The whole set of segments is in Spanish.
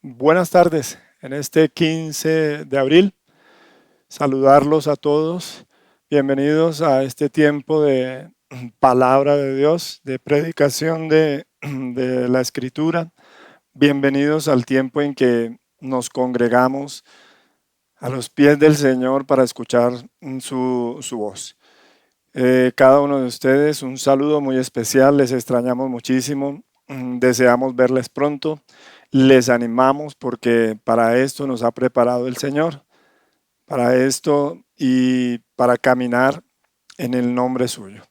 Buenas tardes. En este 15 de abril, saludarlos a todos. Bienvenidos a este tiempo de palabra de Dios, de predicación de la Escritura. Bienvenidos al tiempo en que nos congregamos a los pies del Señor para escuchar su voz. Cada uno de ustedes, un saludo muy especial. Les extrañamos muchísimo. Deseamos verles pronto. Les animamos porque para esto nos ha preparado el Señor, para esto y para caminar en el nombre suyo.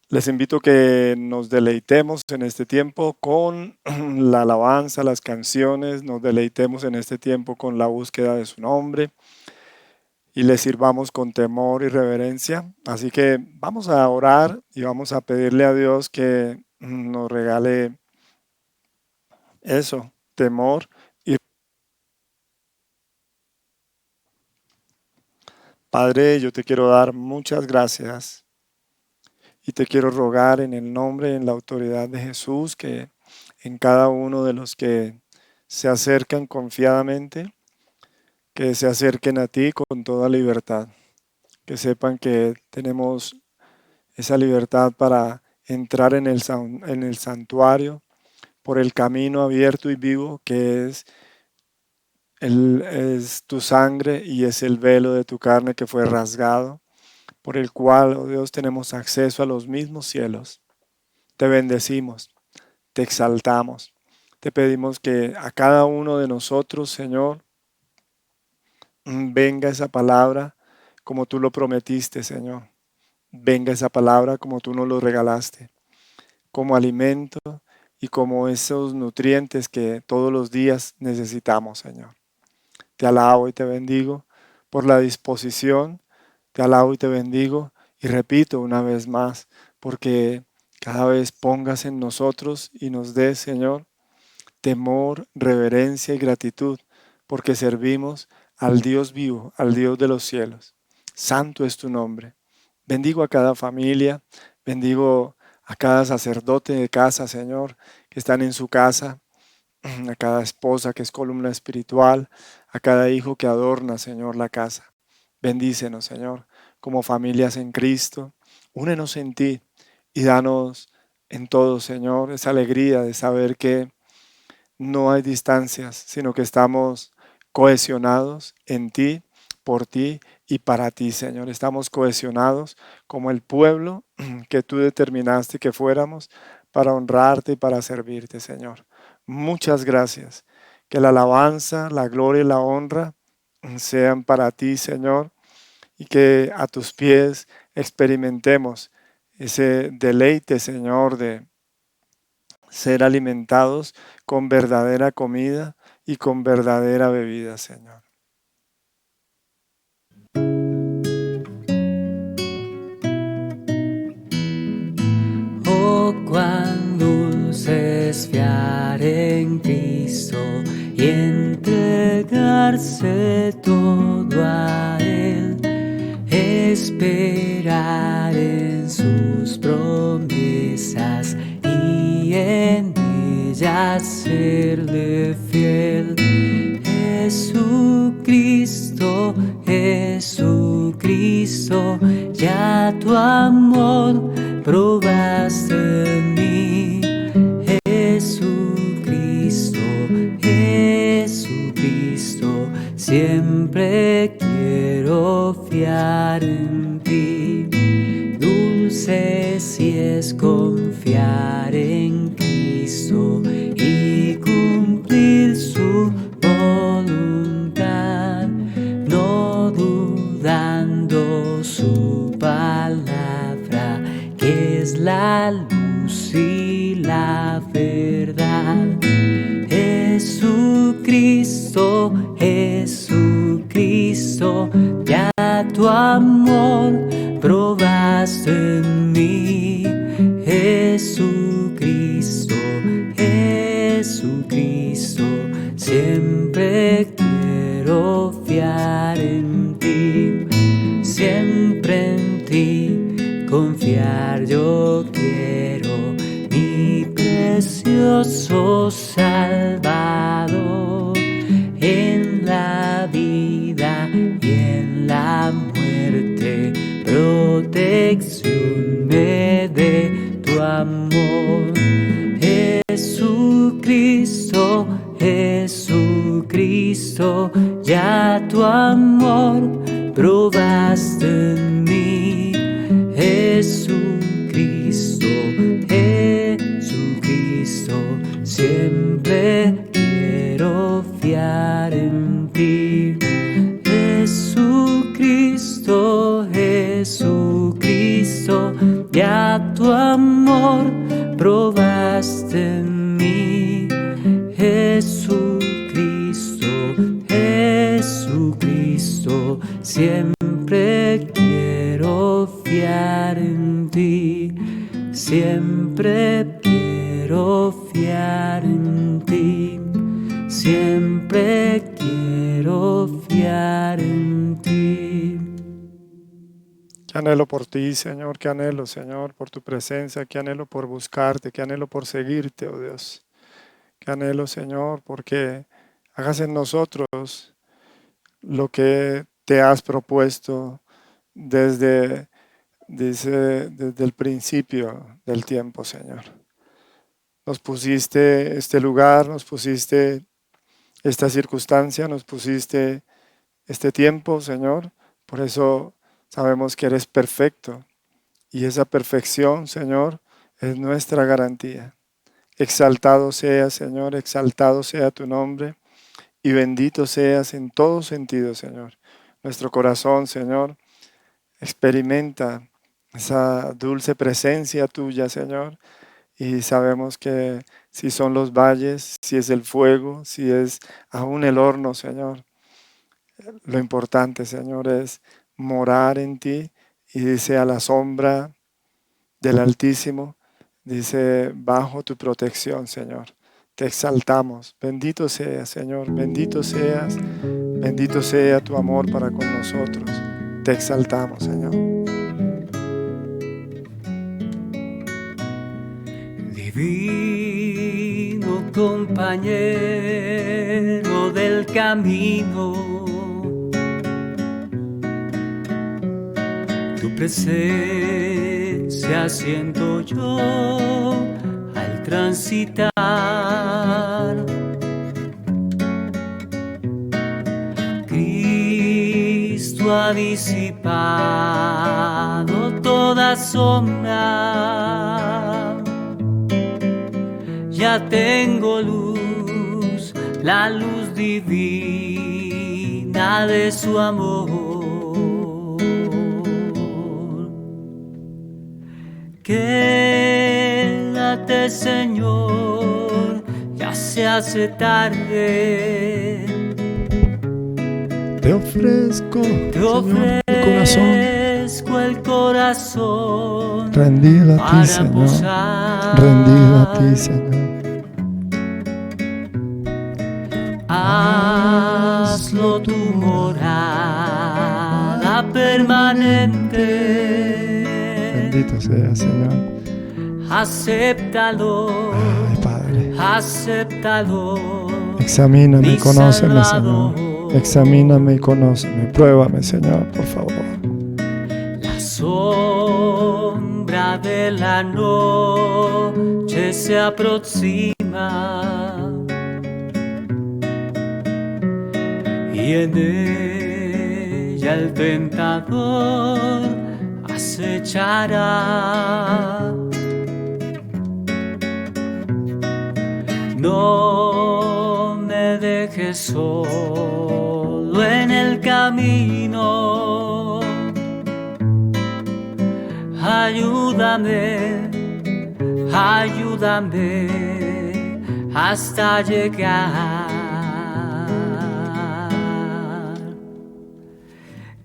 Les invito a que nos deleitemos en este tiempo con la alabanza, las canciones, nos deleitemos en este tiempo con la búsqueda de su nombre y le sirvamos con temor y reverencia. Así que vamos a orar y vamos a pedirle a Dios que nos regale eso, temor. Padre, yo te quiero dar muchas gracias y te quiero rogar en el nombre y en la autoridad de Jesús que en cada uno de los que se acercan confiadamente, que se acerquen a ti con toda libertad, que sepan que tenemos esa libertad para entrar en el santuario por el camino abierto y vivo que es tu sangre y es el velo de tu carne que fue rasgado, por el cual, oh Dios, tenemos acceso a los mismos cielos. Te bendecimos, te exaltamos, te pedimos que a cada uno de nosotros, Señor, venga esa palabra como tú lo prometiste, Señor. Venga esa palabra como tú nos lo regalaste, como alimento y como esos nutrientes que todos los días necesitamos, Señor. Te alabo y te bendigo por la disposición, te alabo y te bendigo y repito una vez más, porque cada vez pongas en nosotros y nos des, Señor, temor, reverencia y gratitud, porque servimos al Dios vivo, al Dios de los cielos. Santo es tu nombre. Bendigo a cada familia, bendigo a cada sacerdote de casa, Señor, que están en su casa, a cada esposa que es columna espiritual, a cada hijo que adorna, Señor, la casa. Bendícenos, Señor, como familias en Cristo. Únenos en ti y danos en todo, Señor, esa alegría de saber que no hay distancias, sino que estamos cohesionados en ti, por ti y para ti, Señor. Estamos cohesionados como el pueblo que tú determinaste que fuéramos para honrarte y para servirte, Señor. Muchas gracias. Que la alabanza, la gloria y la honra sean para ti, Señor, y que a tus pies experimentemos ese deleite, Señor, de ser alimentados con verdadera comida y con verdadera bebida, Señor. Oh, cuán dulce es fiar en Cristo y entregarse todo a Él, esperar en sus promesas y en ellas serle fiel. Jesucristo, Jesucristo, ya tu amor probaste en mí. Jesucristo, Jesucristo, siempre quiero fiar en ti. Dulce si es confiar en Cristo y cumplir su voluntad, no dudando su palabra, que es la luz y la verdad. Jesucristo, Jesucristo, ya tu amor probaste en mí. Jesucristo, Jesucristo, siempre quiero fiar en ti, siempre en ti confiar yo quiero, mi precioso Salvador. amor. Jesucristo, Jesucristo, ya tu amor probaste en mí. Jesucristo, Jesucristo, siempre quiero fiar en ti. Jesucristo, Jesucristo, ya tu amor probaste en mí. Jesucristo, Jesucristo, siempre quiero fiar en ti. Siempre quiero fiar en ti. Siempre quiero fiar en ti. Qué anhelo por ti, Señor, qué anhelo, Señor, por tu presencia, qué anhelo por buscarte, qué anhelo por seguirte, oh Dios. Qué anhelo, Señor, porque hagas en nosotros lo que te has propuesto desde el principio del tiempo, Señor. Nos pusiste este lugar, nos pusiste esta circunstancia, nos pusiste este tiempo, Señor. Por eso sabemos que eres perfecto y esa perfección, Señor, es nuestra garantía. Exaltado sea, Señor, exaltado sea tu nombre y bendito seas en todo sentido, Señor. Nuestro corazón, Señor, experimenta esa dulce presencia tuya, Señor, y sabemos que si son los valles, si es el fuego, si es aún el horno, Señor, lo importante, Señor, es morar en ti. Y dice, a la sombra del Altísimo, dice, bajo tu protección, Señor. Te exaltamos. Bendito seas, Señor. Bendito seas. Bendito sea tu amor para con nosotros. Te exaltamos, Señor. Divino compañero del camino, tu presencia siento yo al transitar. Cristo ha disipado toda sombra. Ya tengo luz, la luz divina de su amor. Quédate, Señor, ya se hace tarde. Te ofrezco, Señor, el corazón rendido a ti, Señor. Rendido a ti, Señor. Hazlo tu morada permanente. Bendito sea, Señor. Acéptalo. Ay, Padre. Acéptalo. Examíname y conóceme, Señor. Examíname y conóceme. Pruébame, Señor, por favor. La sombra de la noche se aproxima y en ella el tentador acechará. No me dejes solo en el camino. Ayúdame, ayúdame hasta llegar.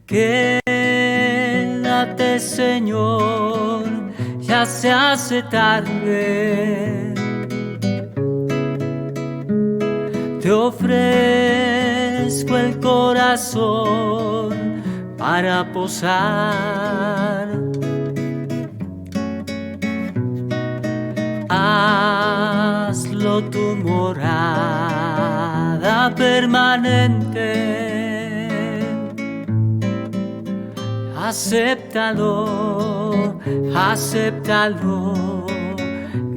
Quédate, Señor, ya se hace tarde. Te ofrezco el corazón para posar. Hazlo tu morada permanente. Acéptalo, acéptalo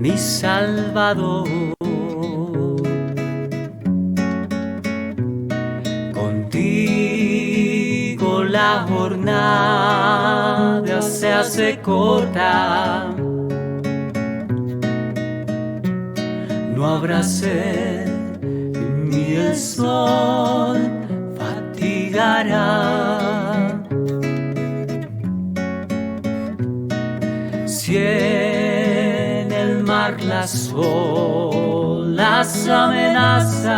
mi Salvador. Contigo la jornada se hace corta, no habrá sed ni el sol fatigará. Si en el mar las olas amenazan,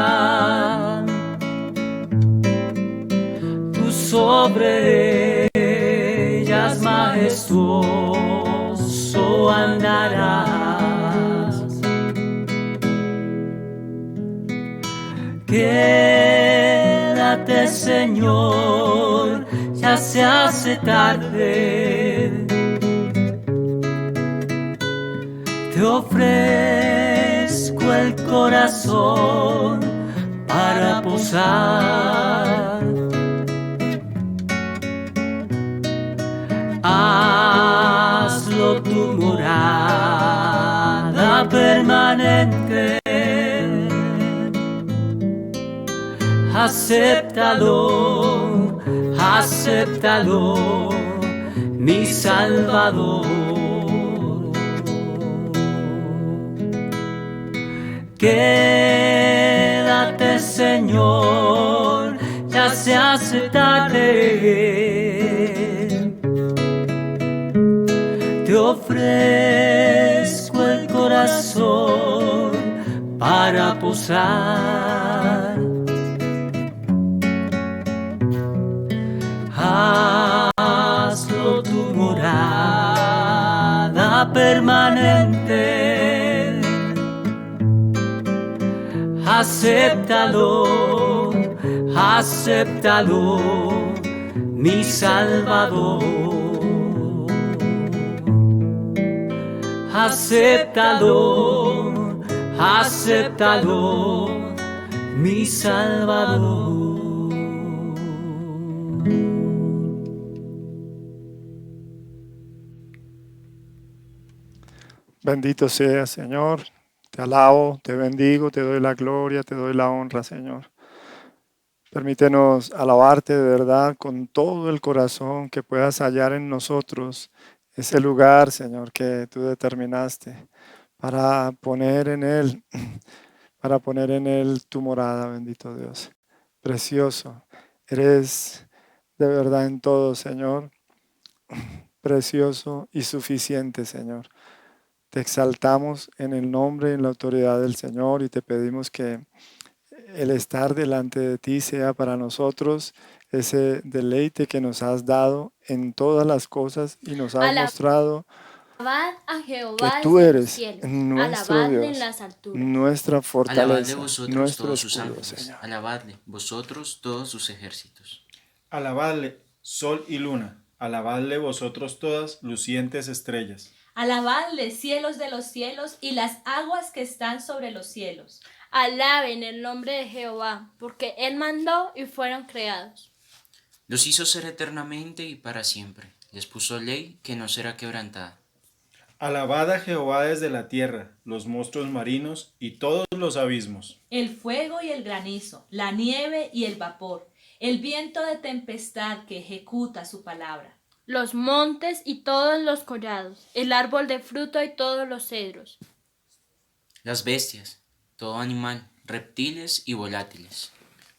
tú sobre ellas majestuoso andarás. Quédate, Señor, ya se hace tarde. Te ofrezco el corazón para posar. Hazlo tu morada permanente. Acéptalo, acéptalo, mi Salvador. Quédate, Señor, ya se hace tarde. Te ofrezco el corazón para posar. Hazlo tu morada permanente. Acéptalo, acéptalo, mi Salvador. Acéptalo, acéptalo, mi Salvador. Bendito seas, Señor. Te alabo, te bendigo, te doy la gloria, te doy la honra, Señor. Permítenos alabarte de verdad con todo el corazón, que puedas hallar en nosotros ese lugar, Señor, que tú determinaste para poner en él tu morada, bendito Dios. Precioso, eres de verdad en todo, Señor. Precioso y suficiente, Señor. Te exaltamos en el nombre y en la autoridad del Señor y te pedimos que el estar delante de ti sea para nosotros ese deleite que nos has dado en todas las cosas y nos has mostrado Alabad a Jehová que tú desde eres los cielos, nuestro alabadle Dios, en las alturas. nuestra Alabadle fortaleza, vosotros nuestro todos sus escudo, ángeles, Señor. alabadle vosotros todos sus ejércitos. Alabadle, sol y luna, alabadle vosotros todas lucientes estrellas. Alabadle, cielos de los cielos y las aguas que están sobre los cielos. Alaben el nombre de Jehová, porque Él mandó y fueron creados. Los hizo ser eternamente y para siempre. Les puso ley que no será quebrantada. Alabad a Jehová desde la tierra, los monstruos marinos y todos los abismos. El fuego y el granizo, la nieve y el vapor, el viento de tempestad que ejecuta su palabra. Los montes y todos los collados, el árbol de fruto y todos los cedros. Las bestias, todo animal, reptiles y volátiles.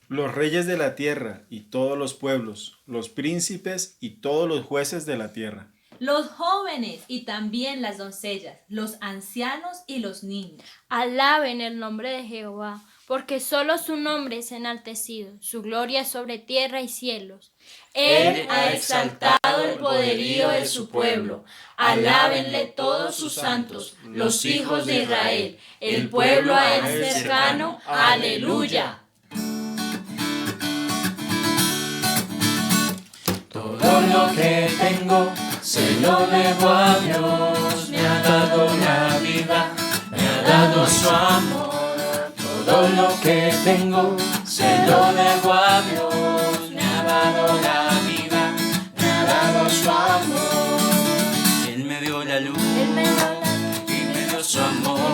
Los reyes de la tierra y todos los pueblos, los príncipes y todos los jueces de la tierra. Los jóvenes y también las doncellas, los ancianos y los niños. Alaben el nombre de Jehová, porque solo su nombre es enaltecido, su gloria es sobre tierra y cielos. Él ha exaltado el poderío de su pueblo. Alábenle todos sus santos, los hijos de Israel, el pueblo a él cercano. Aleluya. Todo lo que tengo se lo debo a Dios, me ha dado la vida, me ha dado su amor. Todo lo que tengo se lo debo a Dios, me ha dado la vida, me ha dado su amor. Él me dio la luz Él me dio la y me dio su amor.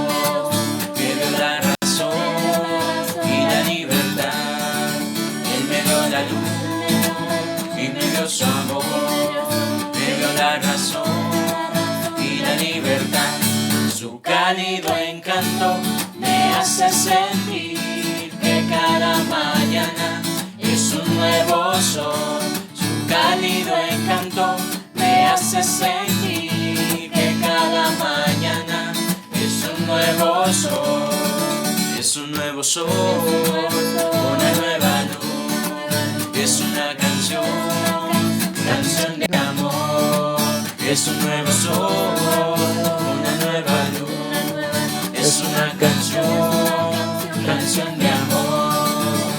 mañana es un nuevo sol. Su cálido encanto me hace sentir que cada mañana es un nuevo sol. Es un nuevo sol, una nueva luz. Es una canción, canción de amor. Es un nuevo sol, una nueva luz. Es una canción, canción de amor.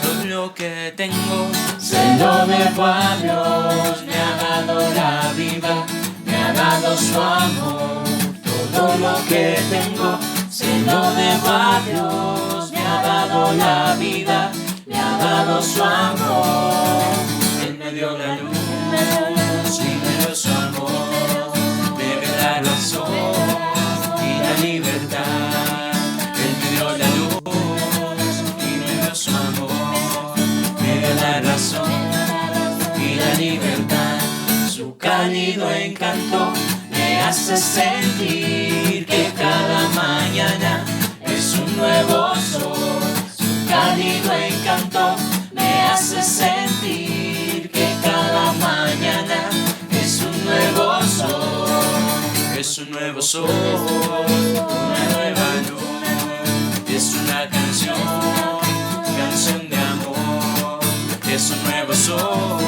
Todo lo que tengo se lo debo a Dios. Me ha dado la vida, me ha dado su amor. Todo lo que tengo se lo debo a Dios. Me ha dado la vida, me ha dado su amor. Él me dio la luz y me dio su amor. Me dio la razón y la libertad. Él me dio la luz y me dio su amor. Me dio la razón y la libertad. Su cálido encanto me hace sentir que cada mañana es un nuevo sol. Su cálido encanto me hace sentir que cada mañana es un nuevo sol. Es un nuevo sol, una nueva luz. Es una canción, canción de amor. Es un nuevo sol,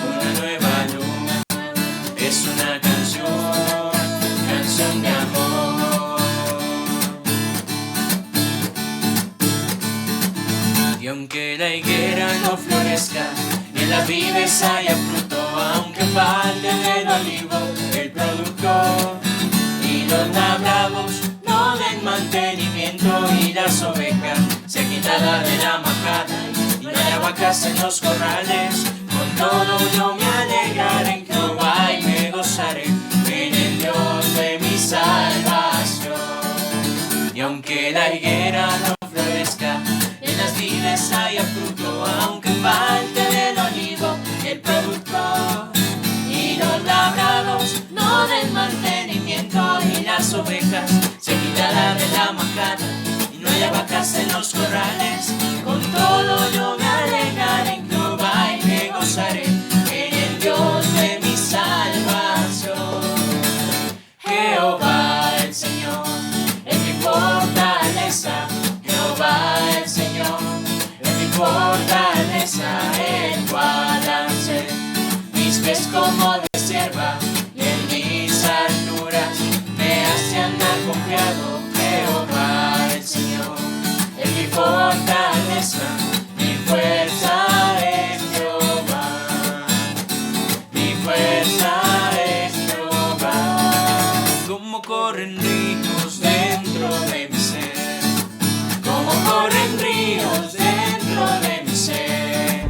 una nueva luz. Es una canción, canción de amor. Y aunque la higuera no florezca, ni en las vides haya fruto, aunque falte del olivo el producto, y los labrados no den mantenimiento, y las ovejas se quitada de la majada, y no haya vacas en los corrales, con todo yo me alegraré en Jehová y me gozaré en el Dios de mi salvación. Y aunque la higuera no florezca, en las vides haya fruto, aunque falte del olivo el producto, y los labrados no den mantenimiento, y las ovejas se quitarán de la majada, y no haya vacas en los corrales, con todo yo me alegraré en Jehová y me gozaré en el Dios de mi salvación. Jehová el Señor es mi fortaleza. Jehová el Señor es mi fortaleza, el cual hace mis pies como de sierva, y en mis alturas me hace andar confiado. Jehová el Señor es mi fortaleza, mi fuerza es Jehová, mi fuerza es Jehová. Como corren ríos dentro de mi ser, como corren ríos dentro de mi ser.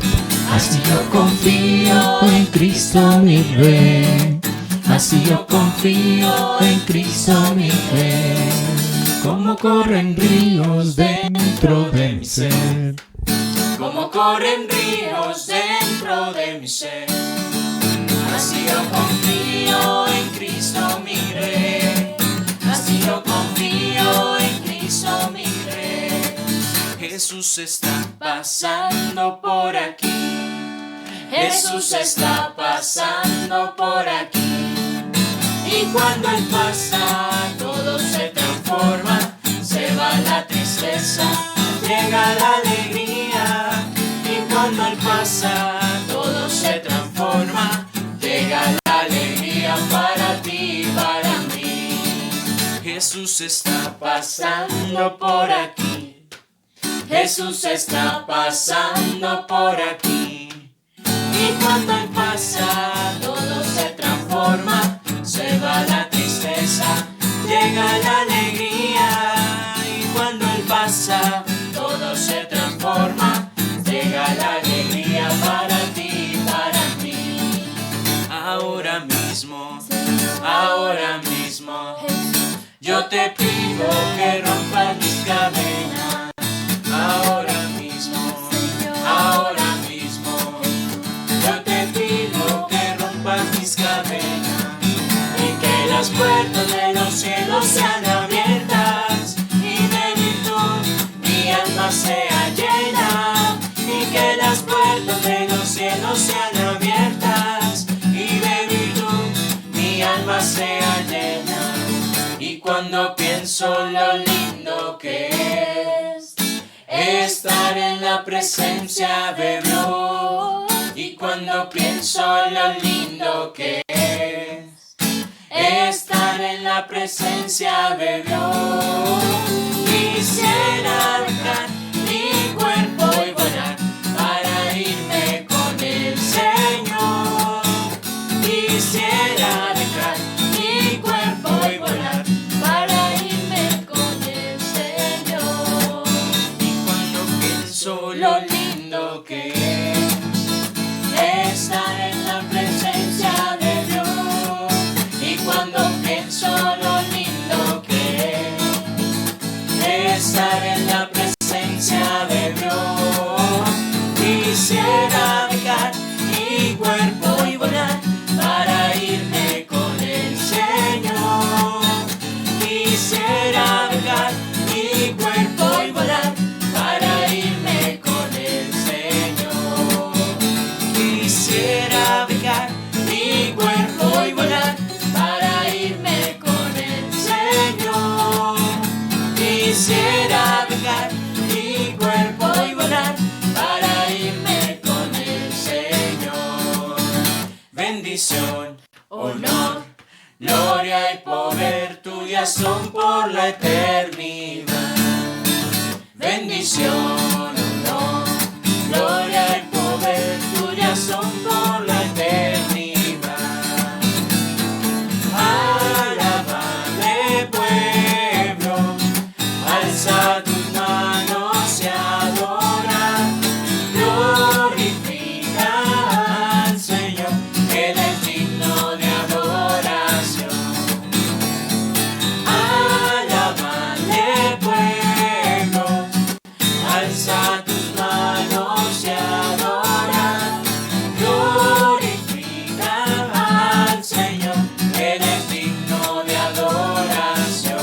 Así yo confío en Cristo mi Rey, así yo confío en Cristo mi Rey. Como corren ríos dentro de mi ser, como corren ríos dentro de mi ser. Así yo confío en Cristo mi Rey, así yo confío en Cristo mi Rey. Jesús está pasando por aquí, Jesús está pasando por aquí. Y cuando Él pasa, todo se transforma, se va la tristeza, llega la alegría. Y cuando Él pasa, todo se transforma, llega la alegría para ti y para mí. Jesús está pasando por aquí, Jesús está pasando por aquí. Y cuando Él pasa, todo se transforma, se va la tristeza, llega la alegría. Y cuando Él pasa, todo se transforma, llega la alegría para ti y para mí. Ahora mismo, yo te pido que rompas mis cadenas. Ahora mismo, yo te pido que rompas mis cadenas, y que las puertas de los cielos sean abiertas, y de virtud mi alma sea llena, y que pienso lo lindo que es estar en la presencia de Dios. Y cuando pienso lo lindo que es estar en la presencia de Dios, quisiera dejar mi cuerpo y volar para irme con el Señor. Quisiera dejar mi cuerpo y volar para irme con el Señor. Y cuando pienso lo lindo que es estar en la presencia de Dios, y cuando pienso lo lindo que es estar en la presencia de Dios, quisiera dejar mi cuerpo y volar para irme con el Señor. Quisiera dejar mi cuerpo y volar para irme con el Señor. Quisiera dejar mi cuerpo y volar para irme con el Señor. Quisiera dejar mi cuerpo y volar para irme con el Señor. Bendición, honor, gloria y poder tuyas son por la eternidad. Bendición, honor, gloria y poder tuyas son por la eternidad. Alabadle, pueblo, alza tus manos y adora, glorifica al Señor, Él es digno de adoración. Alabadle, pueblo, alza tus manos y adora, glorifica al Señor, Él es digno de adoración.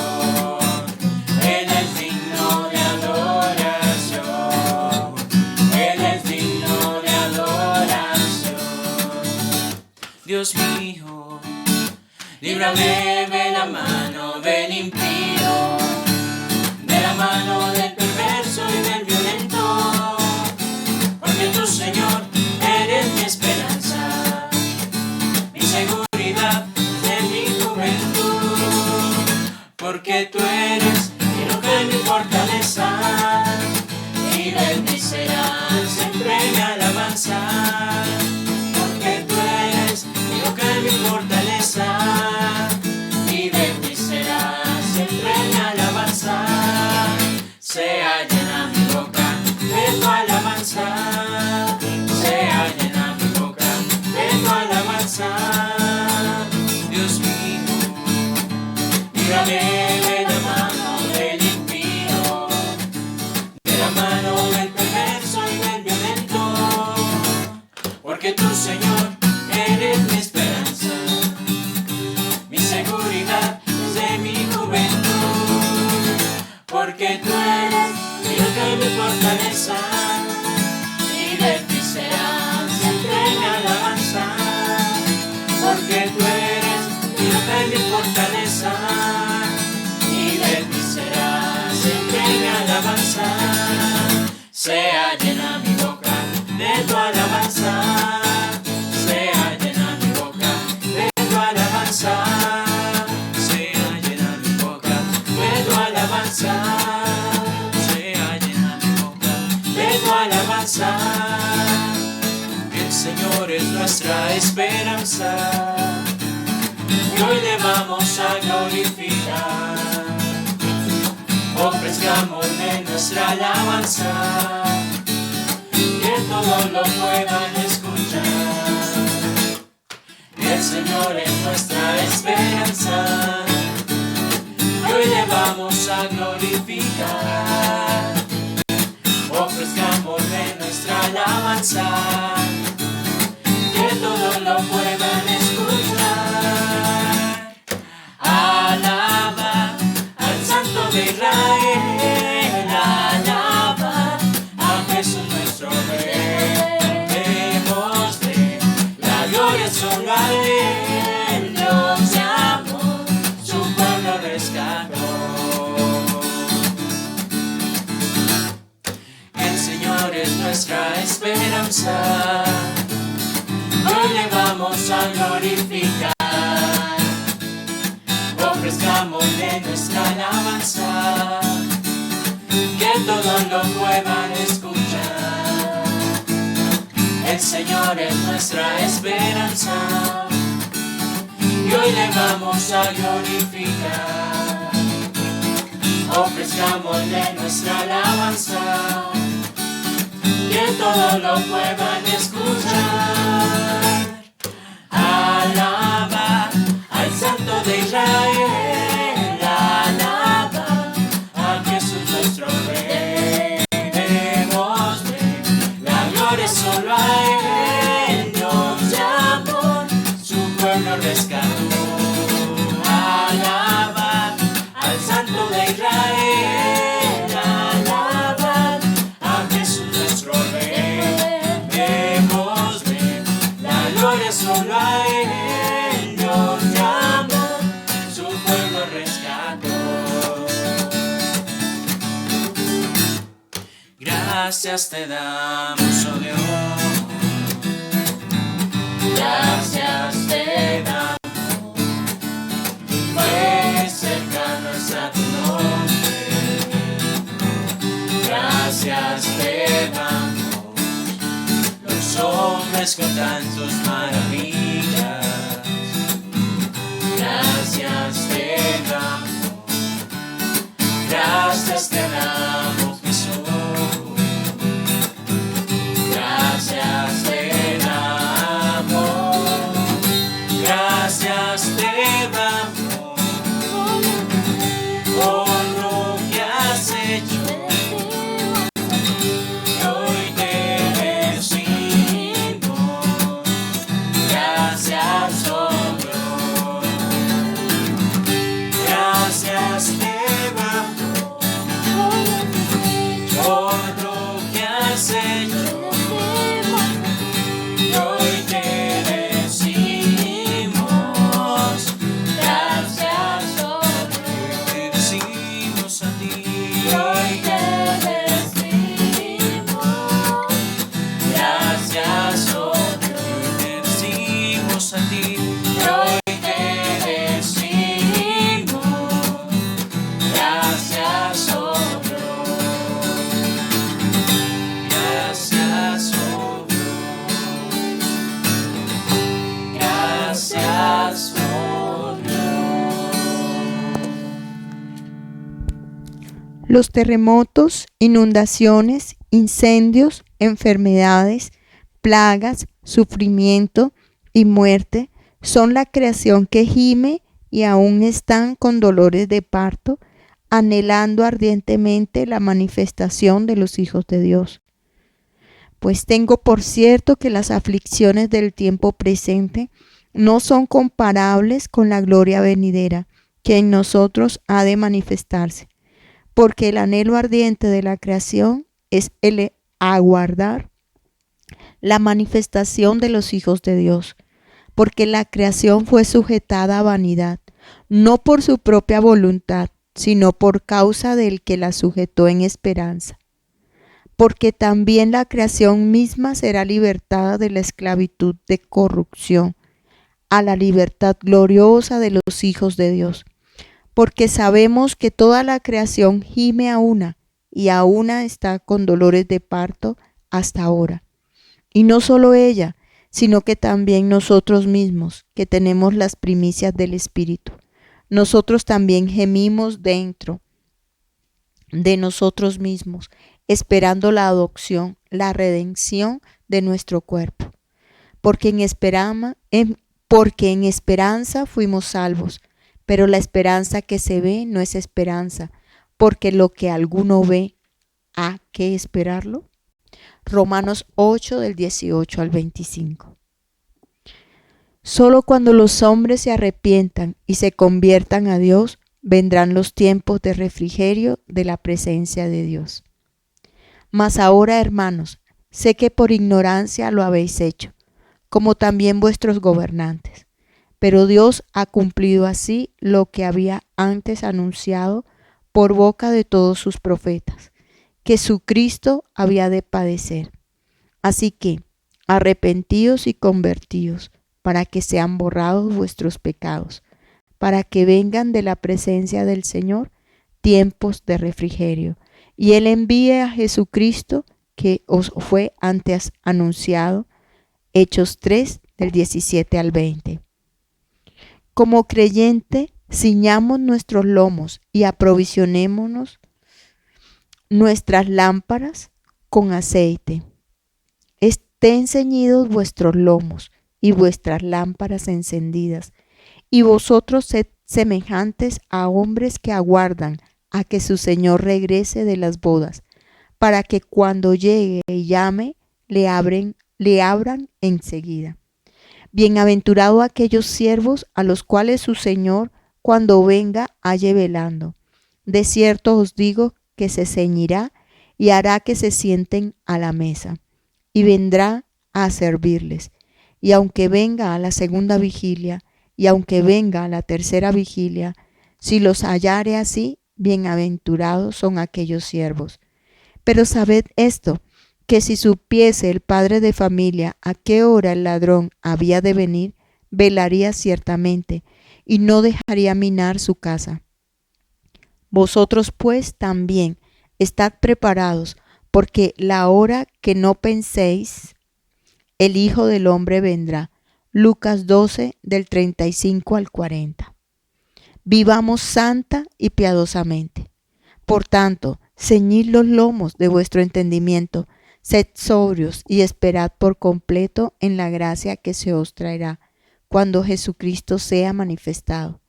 Él es digno de adoración. Él es digno de adoración. Dios mío, líbrame de la mano del impío, de la mano del perverso y del violento, porque tú, Señor, eres mi esperanza, mi seguridad de mi juventud, porque tú eres mi roca y mi fortaleza, y de ti será siempre mi alabanza, porque tú eres mi roca y mi fortaleza, y de ti será siempre mi alabanza. Sea llena mi boca de tu alabanza, sea llena mi boca de tu alabanza. Dios mío, líbrame de la mano del impío, de la mano del perverso y del violento, porque tú, Señor, eres mi esperanza, mi seguridad desde mi juventud, porque tú eres mi roca y mi fortaleza, y de ti será siempre mi alabanza, porque tú eres mi roca y mi fortaleza, y de ti será siempre mi alabanza. Sea llena mi boca de tu alabanza, sea llena mi boca de tu alabanza, sea llena mi boca de tu alabanza, sea llena mi boca de tu alabanza. El Señor es nuestra esperanza, y hoy le vamos a glorificar. Ofrezcámosle nuestra alabanza, que todos lo puedan escuchar. El Señor es nuestra esperanza, y hoy le vamos a glorificar. Ofrezcámosle nuestra alabanza, que todos lo puedan escuchar. Alaba al Santo de Israel, alaba a Jesús nuestro Rey. Démosle la gloria solo a Él. Dios te amó, su pueblo rescató. es nuestra esperanza. Hoy le vamos a glorificar. Ofrezcámosle nuestra alabanza, que todos lo puedan escuchar. El Señor es nuestra esperanza y hoy le vamos a glorificar. Ofrezcámosle nuestra alabanza, que todos lo puedan escuchar. Alaba al Santo de Israel, alaba a Jesús nuestro Rey. Démosle la gloria solo a Él, nos llamó, su pueblo rescató. Alaba al Santo de Israel, alaba a Jesús nuestro Rey. Démosle la gloria solo a Él, nos llamó, su pueblo rescató. Gracias te damos, oh Dios. Gracias te damos, pues cercano está tu nombre. Gracias te damos, los hombres con tantas maravillas. Gracias te damos, gracias te damos, Jesús. Gracias te damos, gracias te damos, por lo que has hecho. Hoy te decimos, gracias, oh Dios. Gracias te damos, por lo que has hecho. Hoy te decimos, gracias, oh Dios. Te decimos a ti. Hoy te decimos, gracias, oh Dios. Te decimos a ti. Hoy te decimos, gracias, oh Dios. Gracias, oh Dios. Gracias, oh Dios. Los terremotos, inundaciones, incendios, enfermedades, plagas, sufrimiento y muerte son la creación que gime y aún están con dolores de parto, anhelando ardientemente la manifestación de los hijos de Dios. Pues tengo por cierto que las aflicciones del tiempo presente no son comparables con la gloria venidera que en nosotros ha de manifestarse, porque el anhelo ardiente de la creación es el aguardar la manifestación de los hijos de Dios, porque la creación fue sujetada a vanidad, no por su propia voluntad, sino por causa del que la sujetó en esperanza. Porque también la creación misma será libertada de la esclavitud de corrupción a la libertad gloriosa de los hijos de Dios. Porque sabemos que toda la creación gime a una, y a una está con dolores de parto hasta ahora. Y no solo ella, sino que también nosotros mismos, que tenemos las primicias del Espíritu. Nosotros también gemimos dentro de nosotros mismos, esperando la adopción, la redención de nuestro cuerpo. Porque en esperanza fuimos salvos, pero la esperanza que se ve no es esperanza, porque lo que alguno ve, ¿a qué esperarlo? Romanos 8 del 18 al 25. Solo cuando los hombres se arrepientan y se conviertan a Dios, vendrán los tiempos de refrigerio de la presencia de Dios. Mas ahora, hermanos, sé que por ignorancia lo habéis hecho, como también vuestros gobernantes. Pero Dios ha cumplido así lo que había antes anunciado por boca de todos sus profetas, que su Cristo había de padecer. Así que arrepentíos y convertíos, para que sean borrados vuestros pecados, para que vengan de la presencia del Señor tiempos de refrigerio, y Él envíe a Jesucristo, que os fue antes anunciado. Hechos 3, del 17 al 20. Como creyente, ciñamos nuestros lomos y aprovisionémonos nuestras lámparas con aceite. Estén ceñidos vuestros lomos y vuestras lámparas encendidas, y vosotros sed semejantes a hombres que aguardan a que su Señor regrese de las bodas, para que cuando llegue y llame, le abran enseguida. Bienaventurado aquellos siervos a los cuales su Señor, cuando venga, halle velando. De cierto os digo que se ceñirá y hará que se sienten a la mesa, y vendrá a servirles. Y aunque venga a la segunda vigilia, y aunque venga a la tercera vigilia, si los hallare así, bienaventurados son aquellos siervos. Pero sabed esto, que si supiese el padre de familia a qué hora el ladrón había de venir, velaría ciertamente y no dejaría minar su casa. Vosotros pues también estad preparados, porque la hora que no penséis, el Hijo del Hombre vendrá. Lucas 12, del 35 al 40. Vivamos santa y piadosamente. Por tanto, ceñid los lomos de vuestro entendimiento, sed sobrios y esperad por completo en la gracia que se os traerá cuando Jesucristo sea manifestado.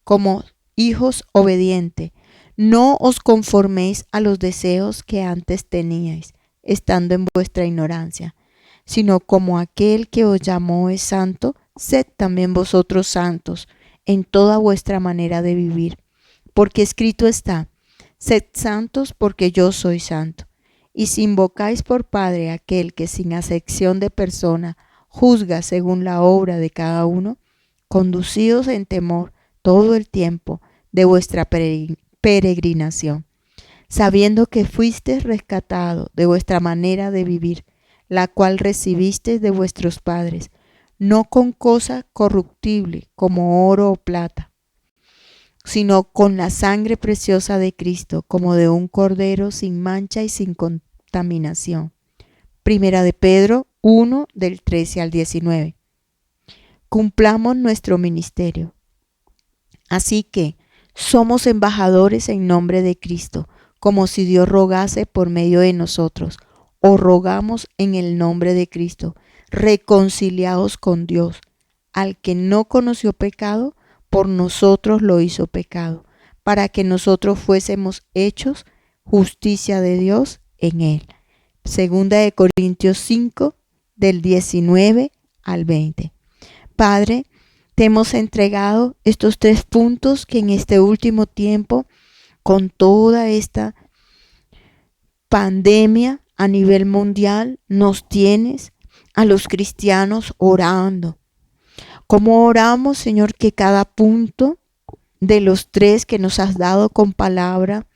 Como hijos obedientes, no os conforméis a los deseos que antes teníais, estando en vuestra ignorancia, sino como aquel que os llamó es santo, sed también vosotros santos en toda vuestra manera de vivir, porque escrito está: sed santos porque yo soy santo. Y si invocáis por Padre aquel que sin acepción de persona juzga según la obra de cada uno, conducíos en temor todo el tiempo de vuestra peregrinación, sabiendo que fuisteis rescatados de vuestra manera de vivir, la cual recibisteis de vuestros padres, no con cosa corruptible como oro o plata, sino con la sangre preciosa de Cristo, como de un cordero sin mancha y sin contaminación. Primera de Pedro 1, del 13 al 19. Cumplamos nuestro ministerio. Así que somos embajadores en nombre de Cristo, como si Dios rogase por medio de nosotros. Os rogamos en el nombre de Cristo, reconciliaos con Dios. Al que no conoció pecado, por nosotros lo hizo pecado, para que nosotros fuésemos hechos justicia de Dios en él. Segunda de Corintios 5, del 19 al 20. Padre, te hemos entregado estos 3 puntos que en este último tiempo, con toda esta pandemia a nivel mundial, nos tienes a los cristianos orando. ¿Cómo oramos, Señor, que cada punto de los 3 que nos has dado con palabra,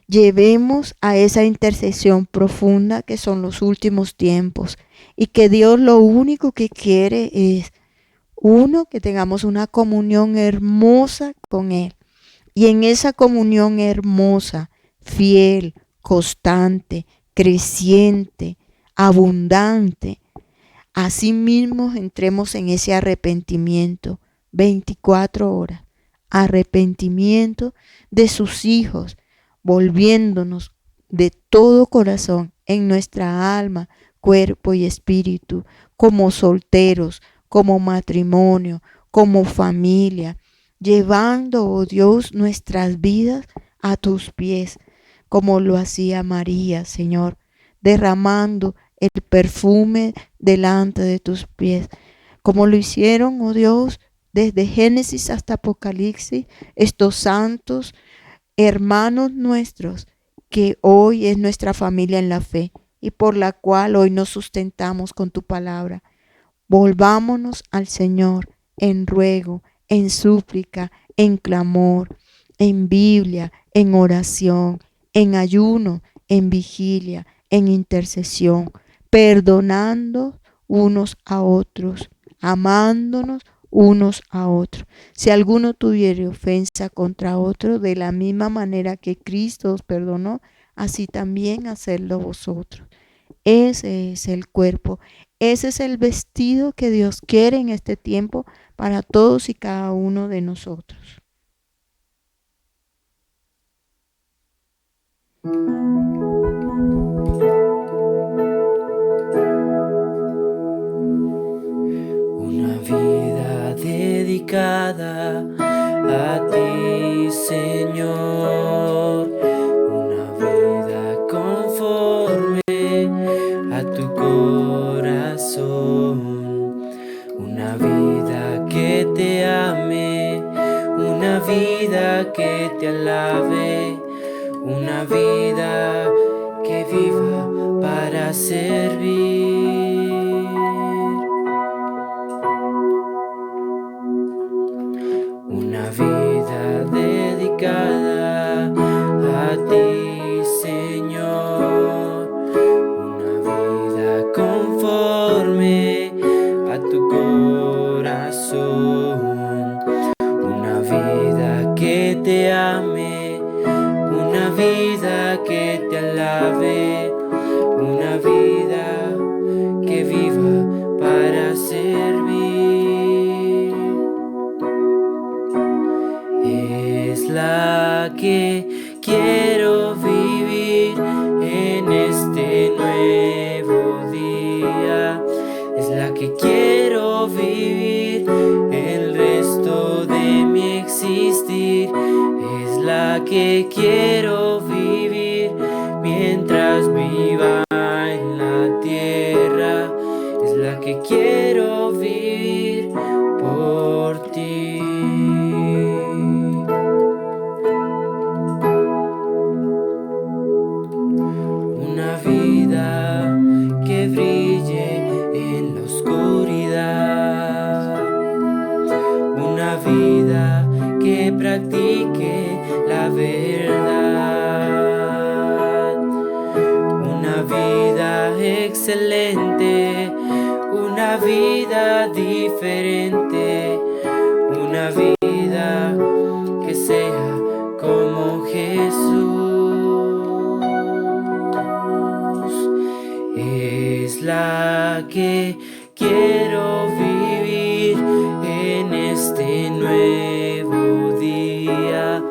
llevemos a esa intercesión profunda que son los últimos tiempos, y que Dios lo único que quiere es, uno, que tengamos una comunión hermosa con Él, y en esa comunión hermosa, fiel, constante, creciente, abundante, asimismo entremos en ese arrepentimiento 24 horas, arrepentimiento de sus hijos, volviéndonos de todo corazón en nuestra alma, cuerpo y espíritu, como solteros, como matrimonio, como familia, llevando, oh Dios, nuestras vidas a tus pies, como lo hacía María, Señor, derramando el perfume delante de tus pies, como lo hicieron, oh Dios, desde Génesis hasta Apocalipsis, estos santos hermanos nuestros, que hoy es nuestra familia en la fe y por la cual hoy nos sustentamos con tu palabra. Volvámonos al Señor en ruego, en súplica, en clamor, en Biblia, en oración, en ayuno, en vigilia, en intercesión, perdonando unos a otros, amándonos unos a otros. Si alguno tuviere ofensa contra otro, de la misma manera que Cristo os perdonó, así también hacedlo vosotros. Ese es el cuerpo, ese es el vestido que Dios quiere en este tiempo para todos y cada uno de nosotros. Una vida dedicada a ti, Señor. Una vida conforme a tu corazón. Una vida que te ame, una vida que te alabe, una vida que viva para servir. Una vida dedicada a ti, Señor. Una vida conforme a tu corazón. Una vida que te ame, una vida que te alabe, una vida que viva para servir. Es la que quiero vivir en este nuevo día. Es la que quiero vivir el resto de mi existir. Es la que quiero vivir mientras viva en la tierra. Es la que quiero vivir por ti. Una vida que brille en la oscuridad. Una vida que practique la verdad. Una vida excelente, una vida diferente, una vida que sea como Jesús. Es la que quiero vivir en este nuevo día.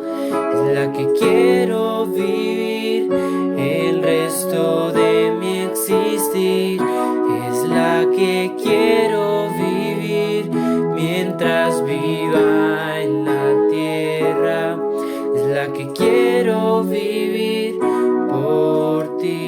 Es la que quiero vivir el resto de mi existir. Es la que quiero vivir mientras viva en la tierra. Es la que quiero vivir por ti.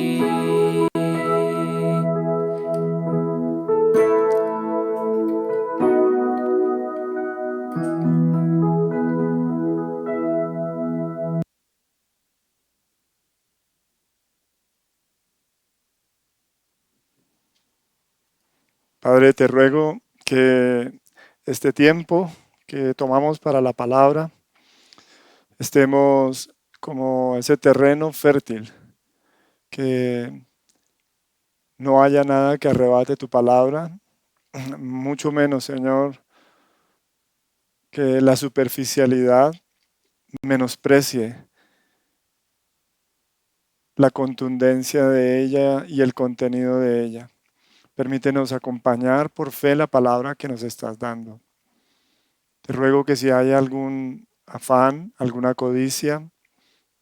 Padre, te ruego que este tiempo que tomamos para la palabra estemos como ese terreno fértil, que no haya nada que arrebate tu palabra, mucho menos, Señor, que la superficialidad menosprecie la contundencia de ella y el contenido de ella. Permítenos acompañar por fe la palabra que nos estás dando. Te ruego que si hay algún afán, alguna codicia,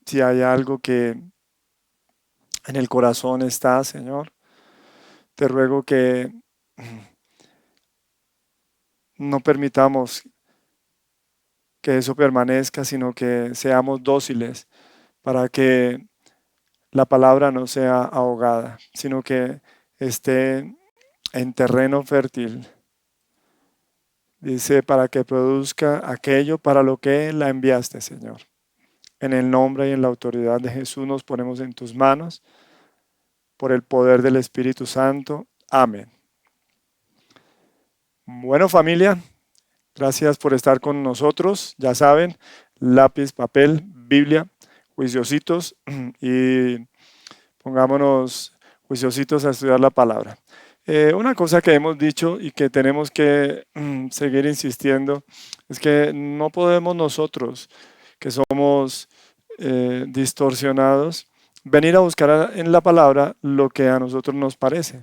si hay algo que en el corazón está, Señor, te ruego que no permitamos que eso permanezca, sino que seamos dóciles para que la palabra no sea ahogada, sino que esté en terreno fértil. Dice, para que produzca aquello para lo que la enviaste, Señor. En el nombre y en la autoridad de Jesús nos ponemos en tus manos, por el poder del Espíritu Santo. Amén. Bueno, familia, gracias por estar con nosotros. Ya saben, lápiz, papel, Biblia, juiciositos y Pongámonos juiciositos a estudiar la palabra. Una cosa que hemos dicho y que tenemos que seguir insistiendo es que no podemos nosotros, que somos distorsionados, venir a buscar en la palabra lo que a nosotros nos parece.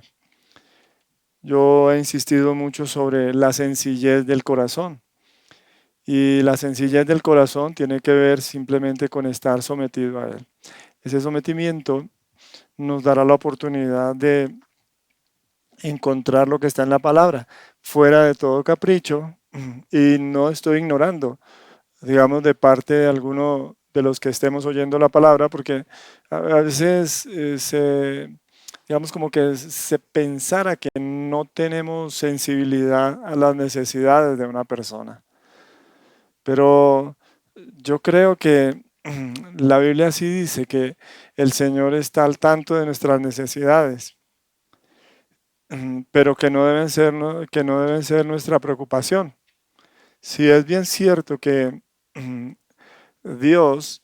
Yo he insistido mucho sobre la sencillez del corazón. Y la sencillez del corazón tiene que ver simplemente con estar sometido a Él. Ese sometimiento nos dará la oportunidad de encontrar lo que está en la palabra, fuera de todo capricho, y no estoy ignorando, digamos, de parte de alguno de los que estemos oyendo la palabra, porque a veces digamos como que se pensara que no tenemos sensibilidad a las necesidades de una persona. Pero yo creo que la Biblia sí dice que el Señor está al tanto de nuestras necesidades, pero que no deben ser, que no deben ser nuestra preocupación. Si es bien cierto que Dios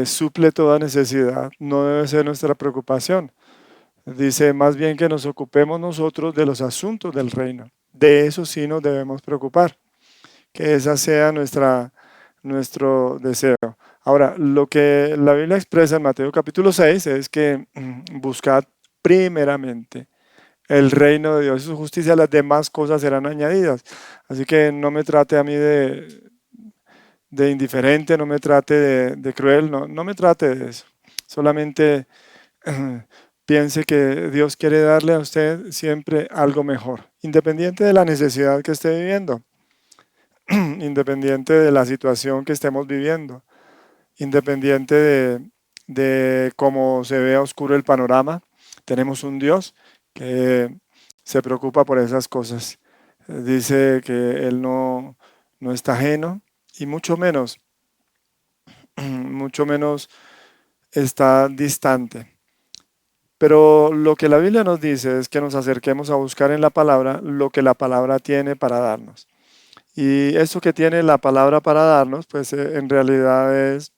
suple toda necesidad, no debe ser nuestra preocupación. Dice más bien que nos ocupemos nosotros de los asuntos del reino. De eso sí nos debemos preocupar, que esa sea nuestro deseo. Ahora, lo que la Biblia expresa en Mateo capítulo 6 es que buscad primeramente el reino de Dios y su justicia, las demás cosas serán añadidas. Así que no me trate a mí de indiferente, no me trate de cruel, no me trate de eso. Solamente piense que Dios quiere darle a usted siempre algo mejor, independiente de la necesidad que esté viviendo, independiente de la situación que estemos viviendo, independiente de cómo se vea oscuro el panorama. Tenemos un Dios que se preocupa por esas cosas. Dice que Él no está ajeno y mucho menos está distante. Pero lo que la Biblia nos dice es que nos acerquemos a buscar en la palabra lo que la palabra tiene para darnos. Y eso que tiene la palabra para darnos, pues en realidad es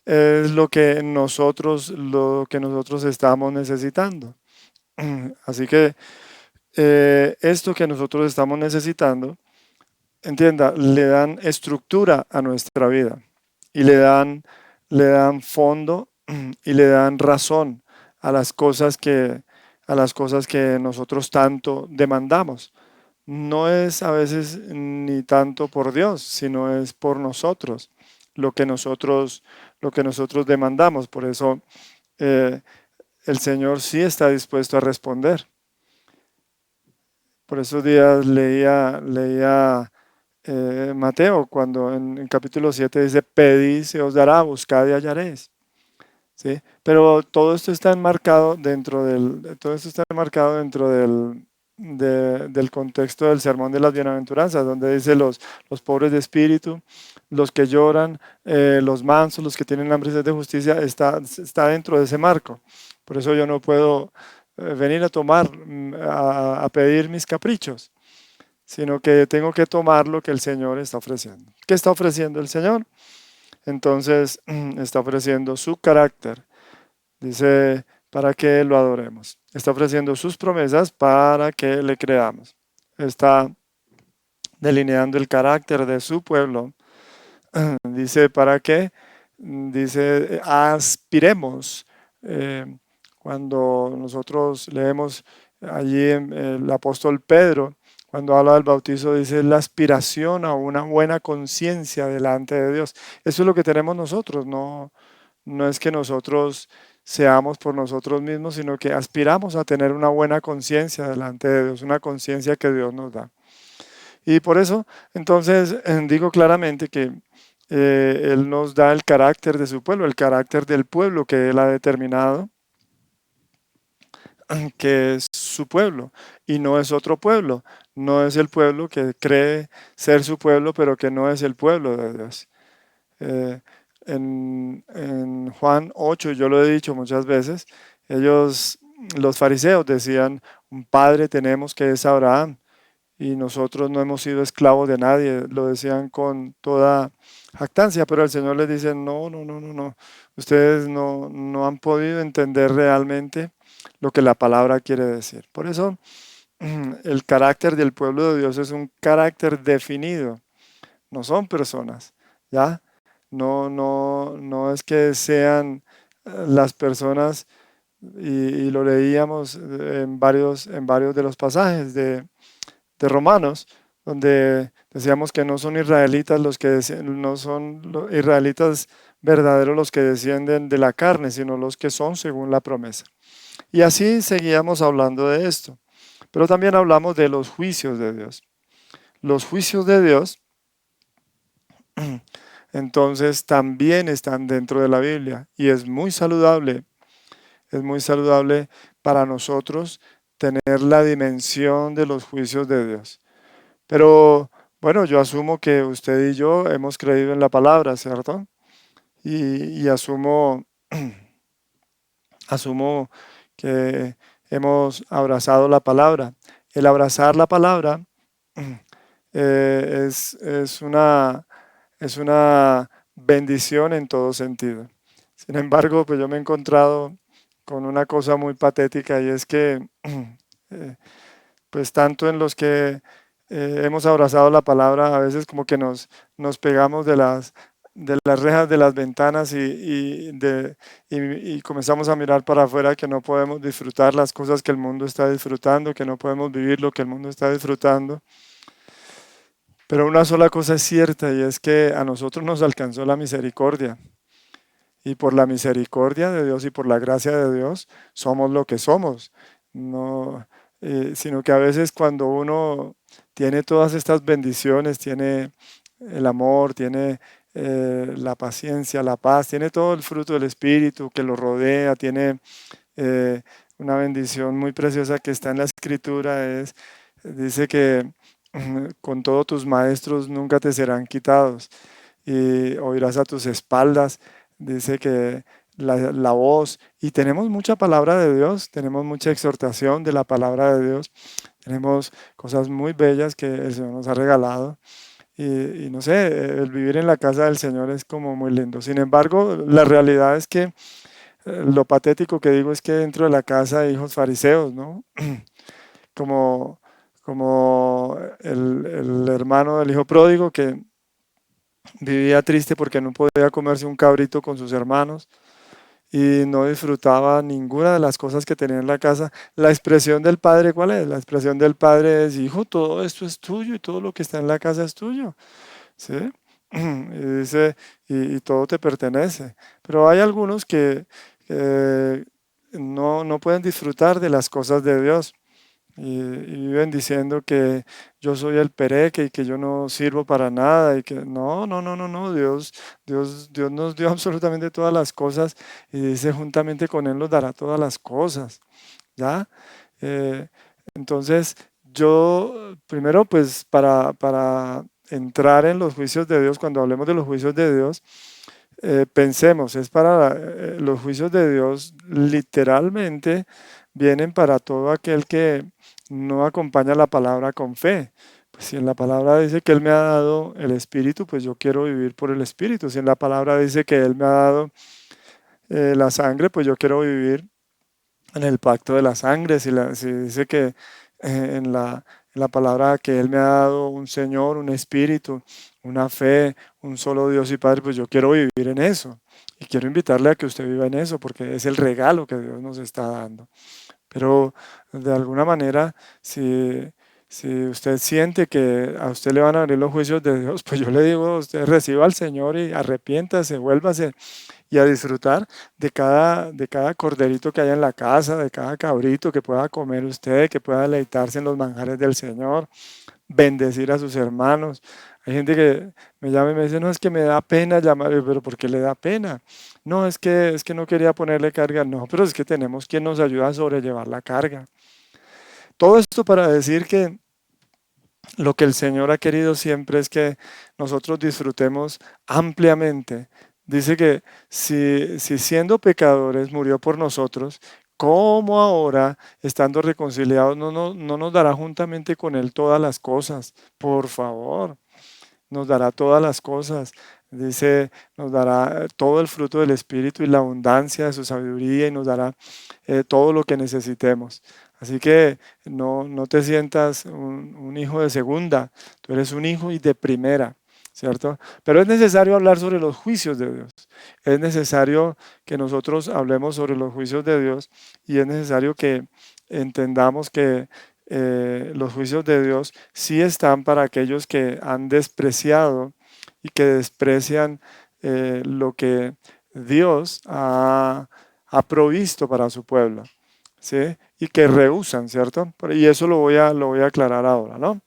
lo que nosotros estamos necesitando. Así que esto que nosotros estamos necesitando, entienda, le dan estructura a nuestra vida y le dan fondo y le dan razón a las cosas que nosotros tanto demandamos. No es a veces ni tanto por Dios, sino es por nosotros lo que nosotros demandamos. Por eso el Señor sí está dispuesto a responder. Por esos días leía Mateo, cuando en capítulo 7 dice: pedid, se os dará, buscad y hallaréis. ¿Sí? Pero todo esto está enmarcado dentro del contexto del sermón de las bienaventuranzas, donde dice los pobres de espíritu, los que lloran, los mansos, los que tienen hambre y sed de justicia, está dentro de ese marco. Por eso yo no puedo venir a pedir mis caprichos, sino que tengo que tomar lo que el Señor está ofreciendo. ¿Qué está ofreciendo el Señor? Entonces está ofreciendo su carácter, dice, para que lo adoremos. Está ofreciendo sus promesas para que le creamos. Está delineando el carácter de su pueblo. Dice, ¿para qué? Dice, aspiremos. Cuando nosotros leemos allí el apóstol Pedro, cuando habla del bautizo, dice la aspiración a una buena conciencia delante de Dios. Eso es lo que tenemos nosotros, no es que nosotros seamos por nosotros mismos, sino que aspiramos a tener una buena conciencia delante de Dios, una conciencia que Dios nos da. Y por eso, entonces, digo claramente que Él nos da el carácter de su pueblo, el carácter del pueblo que Él ha determinado, que es su pueblo y no es otro pueblo. No es el pueblo que cree ser su pueblo, pero que no es el pueblo de Dios. En Juan 8, yo lo he dicho muchas veces, los fariseos decían, un padre tenemos que es Abraham. y nosotros no hemos sido esclavos de nadie, lo decían con toda jactancia, pero el Señor les dice, no, no, no, no, no, ustedes no han podido entender realmente lo que la palabra quiere decir. Por eso el carácter del pueblo de Dios es un carácter definido, no son personas, ¿ya? No es que sean las personas, y lo leíamos en varios de los pasajes de Romanos, donde decíamos que no son israelitas no son los israelitas verdaderos los que descienden de la carne, sino los que son según la promesa. Y así seguíamos hablando de esto. Pero también hablamos de los juicios de Dios. Los juicios de Dios, entonces, también están dentro de la Biblia y es muy saludable para nosotros tener la dimensión de los juicios de Dios. Pero bueno, yo asumo que usted y yo hemos creído en la palabra, ¿cierto? Y asumo que hemos abrazado la palabra. El abrazar la palabra es una bendición en todo sentido. Sin embargo, pues yo me he encontrado con una cosa muy patética, y es que pues tanto en los que hemos abrazado la palabra, a veces como que nos pegamos de las rejas de las ventanas y comenzamos a mirar para afuera, que no podemos disfrutar las cosas que el mundo está disfrutando, que no podemos vivir lo que el mundo está disfrutando. Pero una sola cosa es cierta, y es que a nosotros nos alcanzó la misericordia. Y por la misericordia de Dios y por la gracia de Dios somos lo que somos. No, sino que a veces cuando uno tiene todas estas bendiciones, tiene el amor, tiene la paciencia, la paz, tiene todo el fruto del Espíritu que lo rodea, tiene una bendición muy preciosa que está en la Escritura, dice que con todos tus maestros nunca te serán quitados, y oirás a tus espaldas, dice que la voz, y tenemos mucha palabra de Dios, tenemos mucha exhortación de la palabra de Dios, tenemos cosas muy bellas que el Señor nos ha regalado, y no sé, el vivir en la casa del Señor es como muy lindo. Sin embargo, la realidad es que lo patético que digo es que dentro de la casa hay hijos fariseos, ¿no? Como el hermano del hijo pródigo, que vivía triste porque no podía comerse un cabrito con sus hermanos y no disfrutaba ninguna de las cosas que tenía en la casa. La expresión del padre, ¿cuál es? La expresión del padre es: hijo, todo esto es tuyo y todo lo que está en la casa es tuyo, ¿sí? Y dice, y todo te pertenece. Pero hay algunos que no pueden disfrutar de las cosas de Dios. Y viven diciendo que yo soy el pereque y que yo no sirvo para nada, y que no, Dios nos dio absolutamente todas las cosas, y dice juntamente con Él nos dará todas las cosas, ¿ya? Entonces yo primero, pues para entrar en los juicios de Dios, cuando hablemos de los juicios de Dios, pensemos, los juicios de Dios literalmente vienen para todo aquel que no acompaña la palabra con fe. Pues si en la palabra dice que Él me ha dado el Espíritu, pues yo quiero vivir por el Espíritu. Si en la palabra dice que Él me ha dado la sangre, pues yo quiero vivir en el pacto de la sangre. Si dice que en la palabra que Él me ha dado un Señor, un Espíritu, una fe, un solo Dios y Padre, pues yo quiero vivir en eso. Y quiero invitarle a que usted viva en eso, porque es el regalo que Dios nos está dando. Pero de alguna manera, si usted siente que a usted le van a abrir los juicios de Dios, pues yo le digo, usted reciba al Señor y arrepiéntase, vuélvase, y a disfrutar de cada corderito que haya en la casa, de cada cabrito que pueda comer usted, que pueda deleitarse en los manjares del Señor, bendecir a sus hermanos. Hay gente que me llama y me dice, no, es que me da pena llamar, pero ¿por qué le da pena? No, es que no quería ponerle carga. No, pero es que tenemos quien nos ayuda a sobrellevar la carga. Todo esto para decir que lo que el Señor ha querido siempre es que nosotros disfrutemos ampliamente. Dice que si siendo pecadores murió por nosotros, ¿cómo ahora, estando reconciliados, no nos dará juntamente con Él todas las cosas? Por favor, nos dará todas las cosas. Dice, nos dará todo el fruto del Espíritu y la abundancia de su sabiduría y nos dará todo lo que necesitemos. Así que no te sientas un hijo de segunda, tú eres un hijo y de primera, ¿cierto? Pero es necesario hablar sobre los juicios de Dios. Es necesario que nosotros hablemos sobre los juicios de Dios y es necesario que entendamos que los juicios de Dios sí están para aquellos que han despreciado y que desprecian lo que Dios ha provisto para su pueblo, ¿sí? Y que rehúsan, ¿cierto? Y eso lo voy a aclarar ahora, ¿no?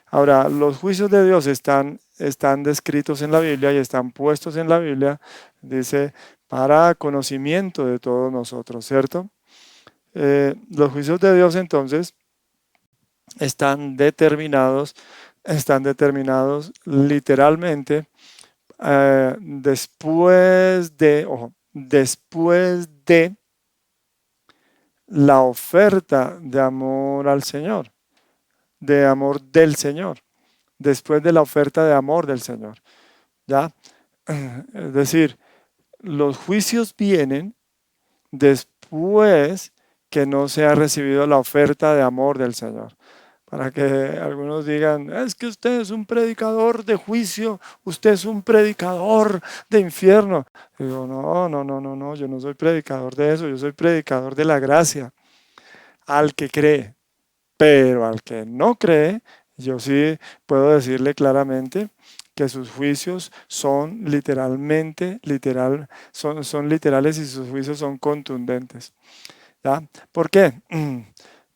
Ahora, los juicios de Dios están descritos en la Biblia y están puestos en la Biblia, dice, para conocimiento de todos nosotros, ¿cierto? Los juicios de Dios entonces están determinados literalmente después de la oferta de amor al Señor, de amor del Señor, después de la oferta de amor del Señor, ¿ya? Es decir, los juicios vienen después que no se ha recibido la oferta de amor del Señor. Para que algunos digan, es que usted es un predicador de juicio, usted es un predicador de infierno. Digo, no, yo no soy predicador de eso, yo soy predicador de la gracia al que cree. Pero al que no cree, yo sí puedo decirle claramente que sus juicios son son literales y sus juicios son contundentes. ¿Ya? ¿Por qué?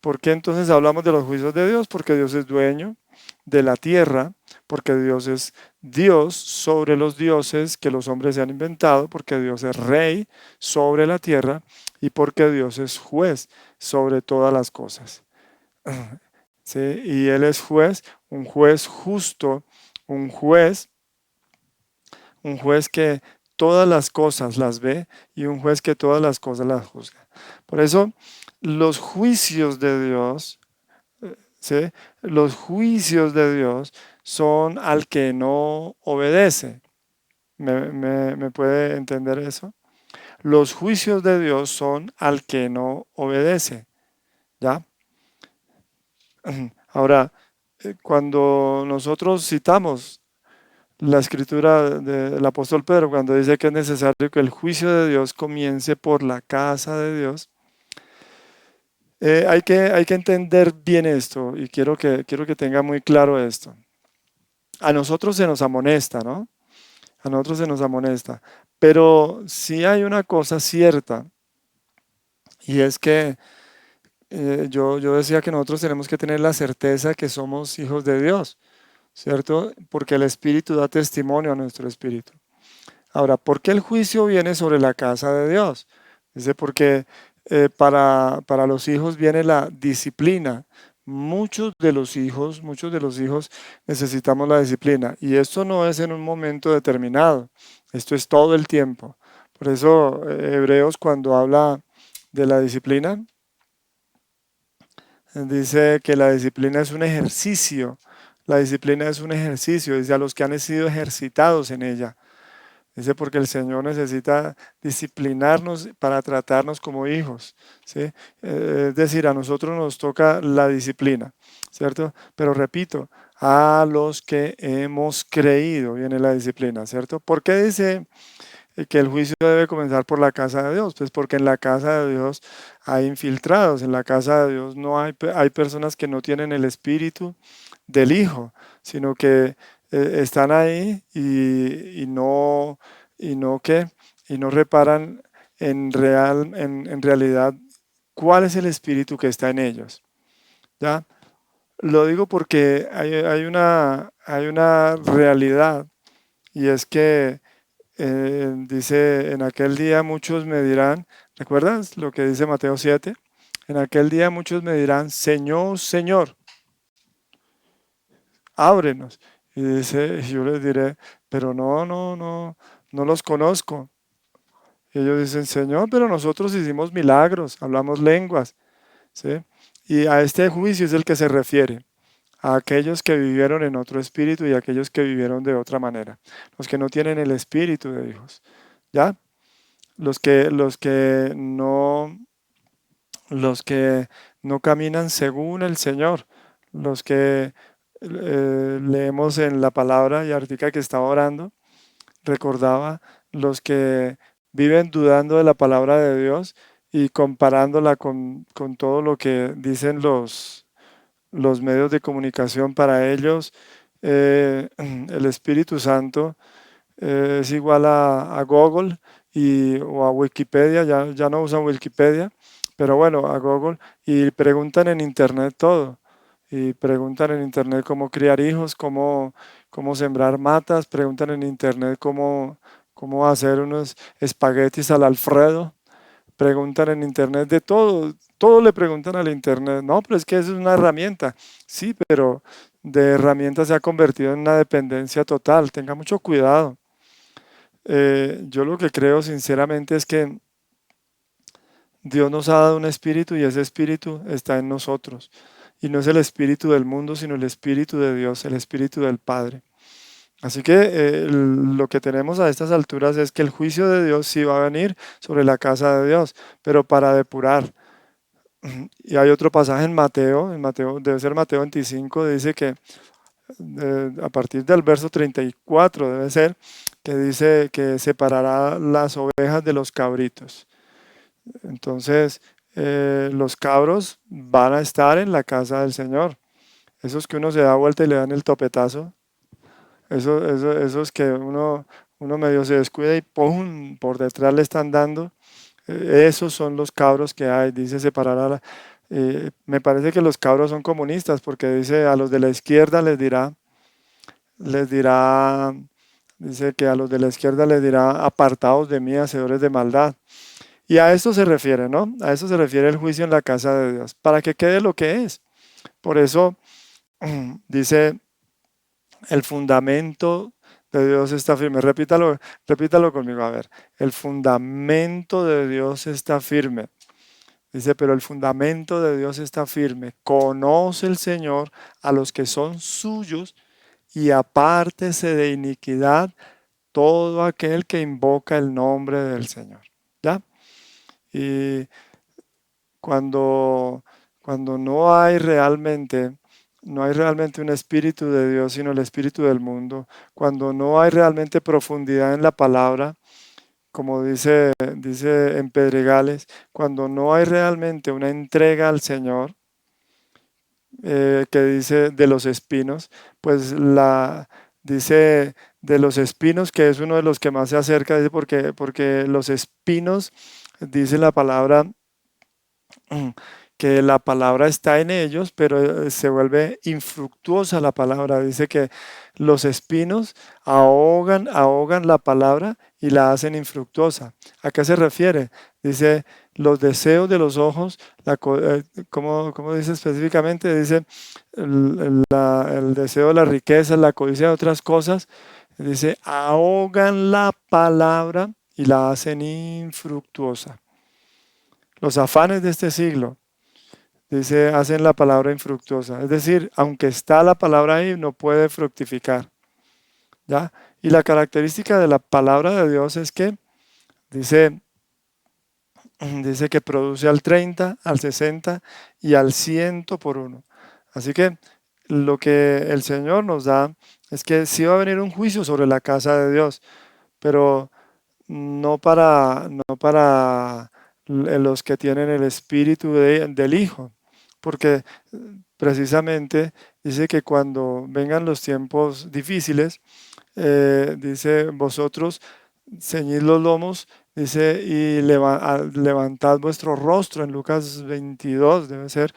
¿Por qué entonces hablamos de los juicios de Dios? Porque Dios es dueño de la tierra, porque Dios es Dios sobre los dioses que los hombres se han inventado, porque Dios es rey sobre la tierra y porque Dios es juez sobre todas las cosas. ¿Sí? Y Él es juez, un juez justo, un juez que todas las cosas las ve y un juez que todas las cosas las juzga. Por eso, los juicios de Dios, ¿sí? Los juicios de Dios son al que no obedece. ¿Me puede entender eso? Los juicios de Dios son al que no obedece. ¿Ya? Ahora, cuando nosotros citamos la escritura del apóstol Pedro, cuando dice que es necesario que el juicio de Dios comience por la casa de Dios, hay que entender bien esto y quiero que tenga muy claro esto. A nosotros se nos amonesta, ¿no? A nosotros se nos amonesta. Pero sí hay una cosa cierta y es que yo decía que nosotros tenemos que tener la certeza que somos hijos de Dios, ¿cierto? Porque el Espíritu da testimonio a nuestro espíritu. Ahora, ¿por qué el juicio viene sobre la casa de Dios? Dice, porque para los hijos viene la disciplina. Muchos de los hijos necesitamos la disciplina. Y esto no es en un momento determinado, esto es todo el tiempo. Por eso Hebreos cuando habla de la disciplina, dice que la disciplina es un ejercicio. La disciplina es un ejercicio, dice a los que han sido ejercitados en ella. Dice porque el Señor necesita disciplinarnos para tratarnos como hijos, ¿sí? Es decir, a nosotros nos toca la disciplina, ¿cierto? Pero repito, a los que hemos creído viene la disciplina, ¿cierto? ¿Por qué dice que el juicio debe comenzar por la casa de Dios? Pues porque en la casa de Dios hay infiltrados, en la casa de Dios no hay personas que no tienen el espíritu del Hijo, sino que están ahí y no reparan en realidad cuál es el espíritu que está en ellos. ¿Ya? Lo digo porque hay una realidad y es que dice, en aquel día muchos me dirán, ¿recuerdas lo que dice Mateo 7? En aquel día muchos me dirán, Señor, Señor, ábrenos. Y dice, yo les diré, pero no los conozco. Y ellos dicen, Señor, pero nosotros hicimos milagros, hablamos lenguas, ¿sí? Y a este juicio es el que se refiere, a aquellos que vivieron en otro espíritu y a aquellos que vivieron de otra manera, los que no tienen el espíritu de hijos, ¿ya? Los que no caminan según el Señor, los que leemos en la palabra, y ahorita que estaba orando, recordaba los que viven dudando de la palabra de Dios y comparándola con todo lo que dicen los medios de comunicación. Para ellos, el Espíritu Santo es igual a Google o a Wikipedia, ya no usan Wikipedia, pero bueno, a Google, y preguntan en internet todo. Y preguntan en internet cómo criar hijos, cómo sembrar matas, preguntan en internet cómo hacer unos espaguetis al Alfredo, preguntan en internet de todo, todo le preguntan al internet. No, pero es que eso es una herramienta. Sí, pero de herramienta se ha convertido en una dependencia total. Tenga mucho cuidado. Yo lo que creo sinceramente es que Dios nos ha dado un espíritu y ese espíritu está en nosotros. Y no es el espíritu del mundo, sino el espíritu de Dios, el espíritu del Padre. Así que lo que tenemos a estas alturas es que el juicio de Dios sí va a venir sobre la casa de Dios, pero para depurar. Y hay otro pasaje en Mateo, debe ser Mateo 25, dice que a partir del verso 34 debe ser, que dice que separará las ovejas de los cabritos. Entonces, los cabros van a estar en la casa del Señor. Esos que uno se da vuelta y le dan el topetazo, esos que uno medio se descuida y ¡pum! Por detrás le están dando. Esos son los cabros que hay, dice separar me parece que los cabros son comunistas porque dice a los de la izquierda dice que a los de la izquierda les dirá apartados de mí, hacedores de maldad. Y a esto se refiere, ¿no? A eso se refiere el juicio en la casa de Dios, para que quede lo que es. Por eso dice, el fundamento de Dios está firme. Repítalo conmigo, a ver. El fundamento de Dios está firme. Dice, pero el fundamento de Dios está firme. Conoce el Señor a los que son suyos y apártese de iniquidad todo aquel que invoca el nombre del Señor. ¿Ya? Y cuando no hay realmente un espíritu de Dios, sino el espíritu del mundo, cuando no hay realmente profundidad en la palabra, como dice en Pedregales, cuando no hay realmente una entrega al Señor, que dice de los espinos, pues dice de los espinos, que es uno de los que más se acerca, dice porque los espinos, dice la palabra, que la palabra está en ellos, pero se vuelve infructuosa la palabra. Dice que los espinos ahogan la palabra y la hacen infructuosa. ¿A qué se refiere? Dice los deseos de los ojos, ¿cómo dice específicamente? Dice el deseo de la riqueza, la codicia de otras cosas. Dice, ahogan la palabra y la hacen infructuosa. Los afanes de este siglo, dice, hacen la palabra infructuosa. Es decir, aunque está la palabra ahí, no puede fructificar. ¿Ya? Y la característica de la palabra de Dios es que dice que produce al 30, al 60 y al 100 por uno. Así que lo que el Señor nos da es que sí va a venir un juicio sobre la casa de Dios, pero no para los que tienen el espíritu del Hijo, porque precisamente dice que cuando vengan los tiempos difíciles, dice, vosotros ceñid los lomos, dice, y levantad vuestro rostro, en Lucas 22 debe ser,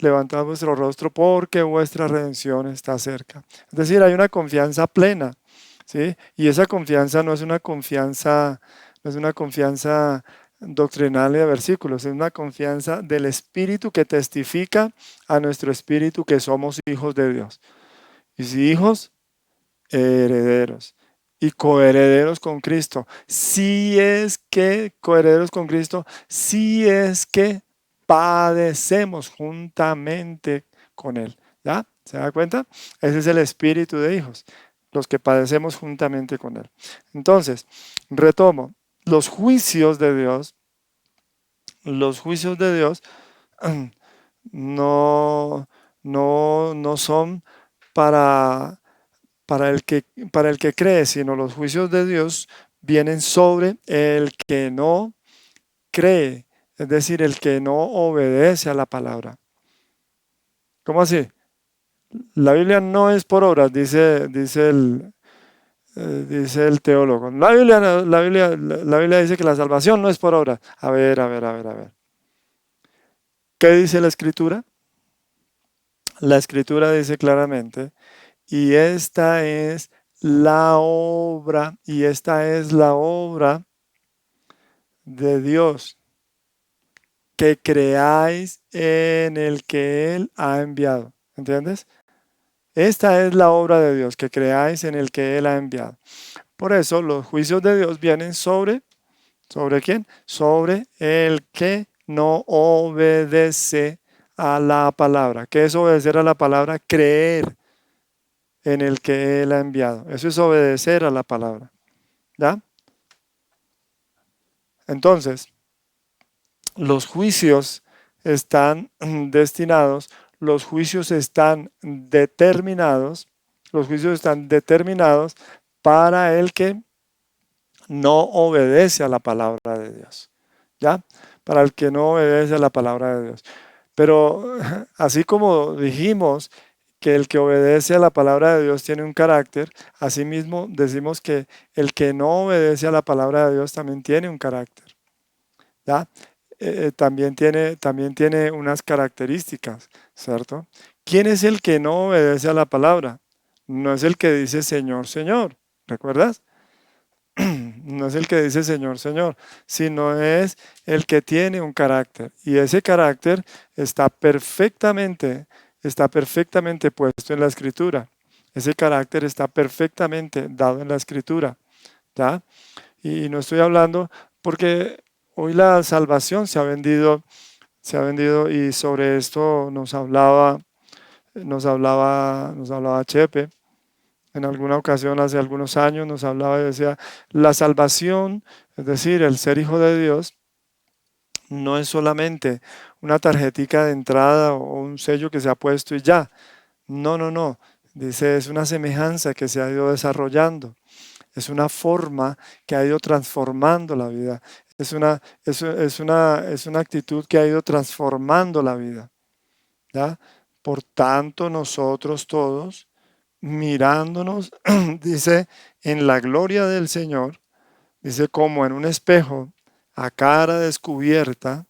levantad vuestro rostro porque vuestra redención está cerca. Es decir, hay una confianza plena, ¿sí? Y esa confianza no es una confianza doctrinal de versículos, es una confianza del Espíritu que testifica a nuestro espíritu que somos hijos de Dios. Y si hijos, herederos. y coherederos con Cristo. Si es que, coherederos con Cristo, si es que padecemos juntamente con Él. ¿Ya? ¿Se da cuenta? Ese es el espíritu de hijos, los que padecemos juntamente con Él. Entonces, retomo, los juicios de Dios no, no son para para el que cree, sino los juicios de Dios vienen sobre el que no cree, es decir, el que no obedece a la palabra. ¿Cómo así? La Biblia no es por obras, dice el teólogo. La Biblia dice que la salvación no es por obras. A ver. ¿Qué dice la Escritura? La Escritura dice claramente, y esta es la obra de Dios, que creáis en el que Él ha enviado. ¿Entiendes? Esta es la obra de Dios, que creáis en el que Él ha enviado. Por eso los juicios de Dios vienen ¿sobre quién? Sobre el que no obedece a la palabra. ¿Qué es obedecer a la palabra? Creer en el que Él ha enviado. Eso es obedecer a la palabra. ¿Ya? Entonces, los juicios están destinados, los juicios están determinados para el que no obedece a la palabra de Dios. ¿Ya? Para el que no obedece a la palabra de Dios. Pero así como dijimos que el que obedece a la palabra de Dios tiene un carácter, asimismo decimos que el que no obedece a la palabra de Dios también tiene un carácter. ¿Ya? También tiene unas características, ¿cierto? ¿Quién es el que no obedece a la palabra? No es el que dice Señor, Señor, ¿recuerdas? No es el que dice Señor, Señor, sino es el que tiene un carácter. Y ese carácter está perfectamente puesto en la Escritura. Ese carácter está perfectamente dado en la Escritura. ¿Ya? Y no estoy hablando porque hoy la salvación se ha vendido y sobre esto nos hablaba Chepe. En alguna ocasión, hace algunos años, nos hablaba y decía, la salvación, es decir, el ser hijo de Dios, no es solamente una tarjetica de entrada o un sello que se ha puesto y ya. No. Dice, es una semejanza que se ha ido desarrollando. Es una forma que ha ido transformando la vida. Es una actitud que ha ido transformando la vida. ¿Ya? Por tanto, nosotros todos, mirándonos, dice, en la gloria del Señor, dice, como en un espejo, a cara descubierta,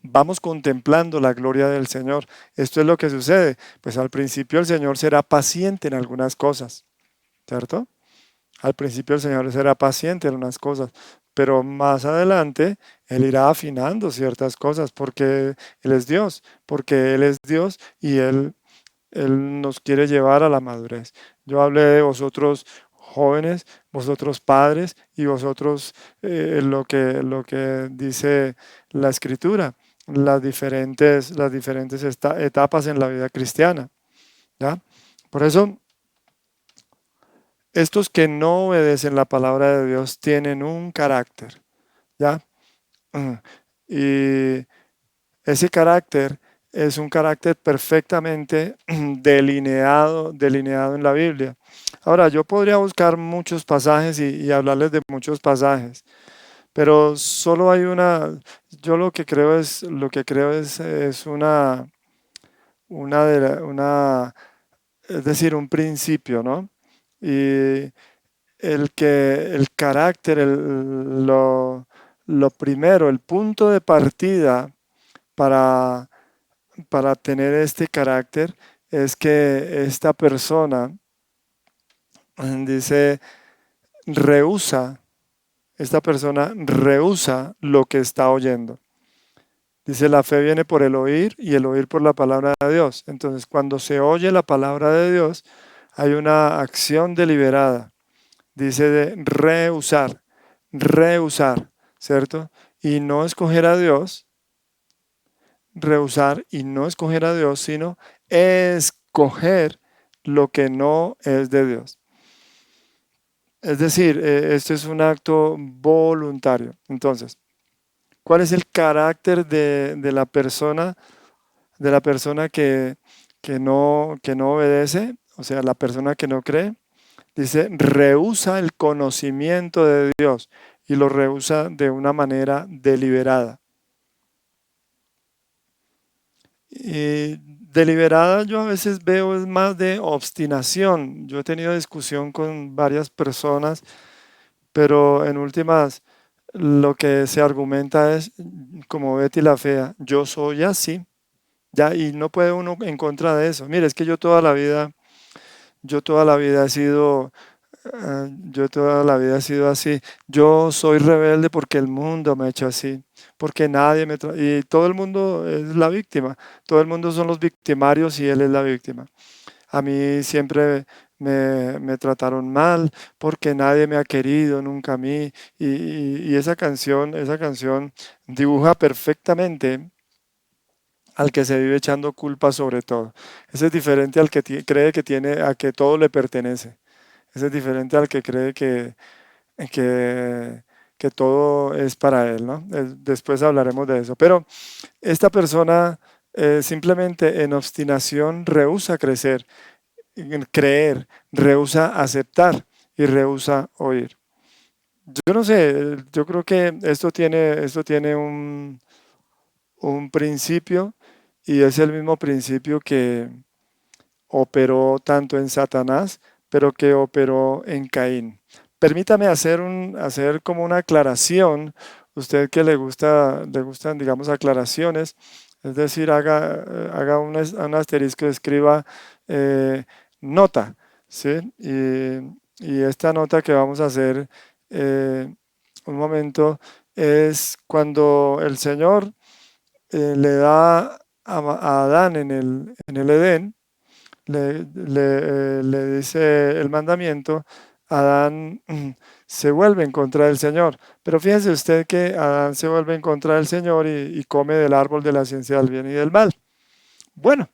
vamos contemplando la gloria del Señor. Esto es lo que sucede. Pues al principio el Señor será paciente en algunas cosas, ¿cierto? Al principio el Señor será paciente en unas cosas, pero más adelante Él irá afinando ciertas cosas porque Él es Dios y Él nos quiere llevar a la madurez. Yo hablé de vosotros jóvenes, vosotros padres y vosotros lo que dice la Escritura, las diferentes etapas en la vida cristiana. ¿Ya? Por eso, estos que no obedecen la palabra de Dios tienen un carácter. ¿Ya? Y ese carácter es un carácter perfectamente delineado en la Biblia. Ahora, yo podría buscar muchos pasajes y hablarles de muchos pasajes, pero solo hay yo lo que creo es es decir, un principio, ¿no? Y el carácter, lo primero, el punto de partida para tener este carácter es que esta persona, dice, esta persona rehúsa lo que está oyendo. Dice, la fe viene por el oír y el oír por la palabra de Dios. Entonces, cuando se oye la palabra de Dios, hay una acción deliberada. Dice de rehusar, ¿cierto? Y no escoger a Dios, rehusar y no escoger a Dios, sino escoger lo que no es de Dios. Es decir, esto es un acto voluntario. Entonces, ¿cuál es el carácter de la persona que no obedece? O sea, la persona que no cree. Dice, rehúsa el conocimiento de Dios y lo rehúsa de una manera deliberada. Y deliberada yo a veces veo es más de obstinación. Yo he tenido discusión con varias personas, pero en últimas lo que se argumenta es como Betty la Fea, yo soy así, ya, y no puede uno en contra de eso. Mire, es que yo toda la vida he sido yo toda la vida he sido así. Yo soy rebelde porque el mundo me ha hecho así, porque nadie me y todo el mundo es la víctima. Todo el mundo son los victimarios y él es la víctima. A mí siempre me trataron mal porque nadie me ha querido, nunca a mí. Y esa canción dibuja perfectamente al que se vive echando culpa sobre todo. Ese es diferente al que cree que tiene, a que todo le pertenece. Ese es diferente al que cree que, que todo es para él, ¿no? Después hablaremos de eso. Pero esta persona simplemente en obstinación rehúsa creer, rehúsa aceptar y rehúsa oír. Yo no sé, yo creo que esto tiene un principio y es el mismo principio que operó tanto en Satanás, pero que operó en Caín. Permítame hacer como una aclaración, usted que le gustan, digamos, aclaraciones, es decir, haga un asterisco, escriba nota, ¿sí? Y esta nota que vamos a hacer un momento es cuando el Señor le da a Adán en el Edén, le dice el mandamiento, Adán se vuelve en contra del Señor. Pero fíjese usted que Adán se vuelve en contra del Señor y come del árbol de la ciencia del bien y del mal. Bueno,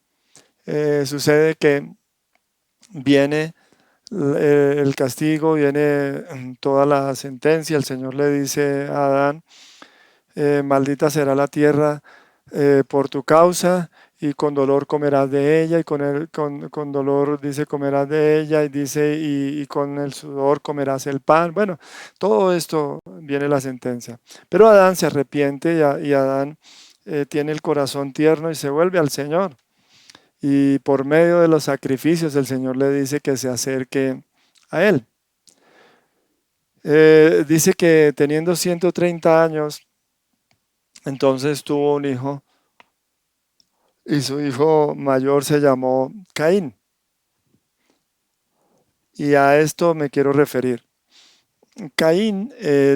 sucede que viene el castigo, viene toda la sentencia. El Señor le dice a Adán, maldita será la tierra por tu causa, y con dolor comerás de ella, y con dolor dice comerás de ella, y dice y con el sudor comerás el pan. Bueno, todo esto viene la sentencia. Pero Adán se arrepiente y Adán tiene el corazón tierno y se vuelve al Señor. Y por medio de los sacrificios el Señor le dice que se acerque a Él. Dice que teniendo 130 años, entonces tuvo un hijo y su hijo mayor se llamó Caín. Y a esto me quiero referir. Caín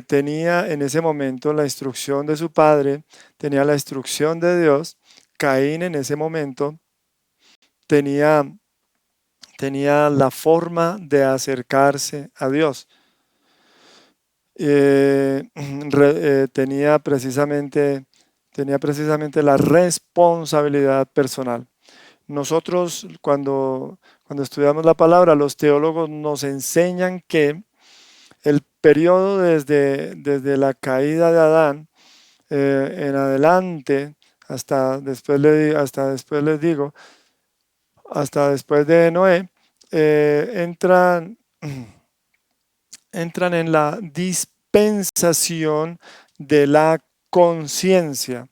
tenía en ese momento la instrucción de su padre, tenía la instrucción de Dios. Caín en ese momento tenía la forma de acercarse a Dios. Tenía precisamente la responsabilidad personal. Nosotros cuando estudiamos la palabra, los teólogos nos enseñan que el periodo desde la caída de Adán en adelante, hasta después de Noé, entran en la dispensación de la conciencia.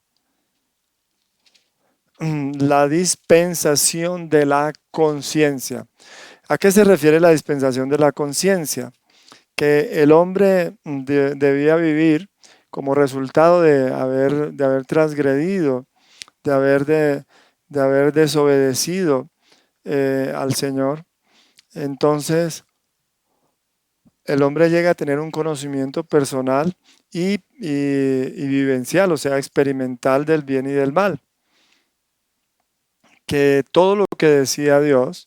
La dispensación de la conciencia. ¿A qué se refiere la dispensación de la conciencia? Que el hombre debía vivir como resultado de haber transgredido, de haber desobedecido al Señor. Entonces, el hombre llega a tener un conocimiento personal y vivencial, o sea, experimental del bien y del mal. Que todo lo que decía Dios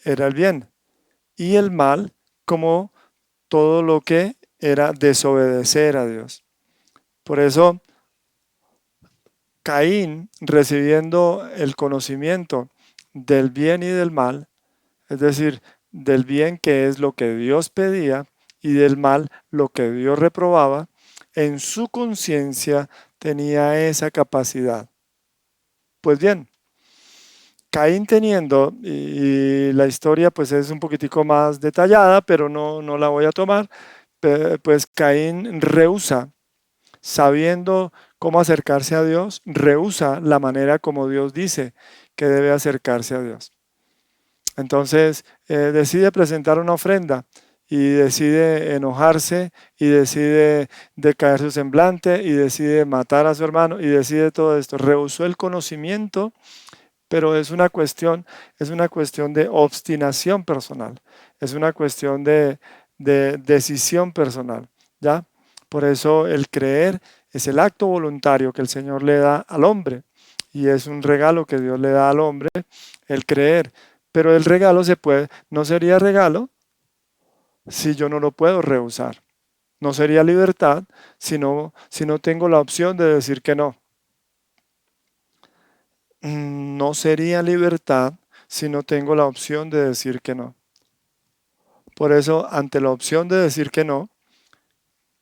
era el bien, y el mal como todo lo que era desobedecer a Dios. Por eso, Caín, recibiendo el conocimiento del bien y del mal, es decir, del bien que es lo que Dios pedía y del mal lo que Dios reprobaba, en su conciencia tenía esa capacidad. Pues bien, Caín teniendo, y la historia pues es un poquitico más detallada, pero no la voy a tomar, pues Caín rehúsa, sabiendo cómo acercarse a Dios, rehúsa la manera como Dios dice que debe acercarse a Dios. Entonces decide presentar una ofrenda y decide enojarse y decide decaer su semblante y decide matar a su hermano y decide todo esto. Rehusó el conocimiento, pero es una cuestión de obstinación personal, es una cuestión de decisión personal, ¿ya? Por eso el creer es el acto voluntario que el Señor le da al hombre y es un regalo que Dios le da al hombre, el creer. Pero el regalo no sería regalo si yo no lo puedo rehusar. No sería libertad si no tengo la opción de decir que no. No sería libertad si no tengo la opción de decir que no. Por eso, ante la opción de decir que no,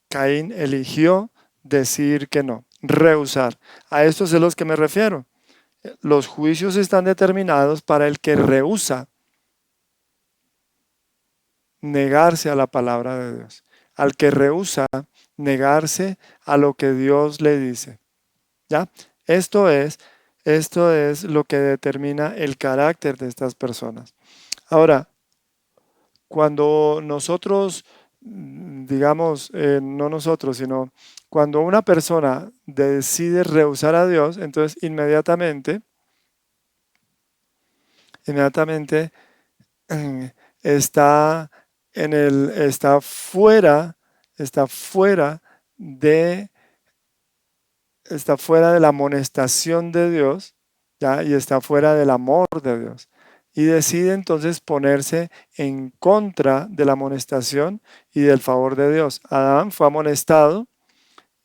Caín eligió decir que no, rehusar. A esto es a los que me refiero. Los juicios están determinados para el que rehúsa negarse a la palabra de Dios, al que rehúsa negarse a lo que Dios le dice. ¿Ya? Esto es lo que determina el carácter de estas personas. Ahora, cuando nosotros, digamos, no nosotros, sino cuando una persona decide rehusar a Dios, entonces inmediatamente está fuera de la amonestación de Dios, ¿ya? Y está fuera del amor de Dios. Y decide entonces ponerse en contra de la amonestación y del favor de Dios. Adán fue amonestado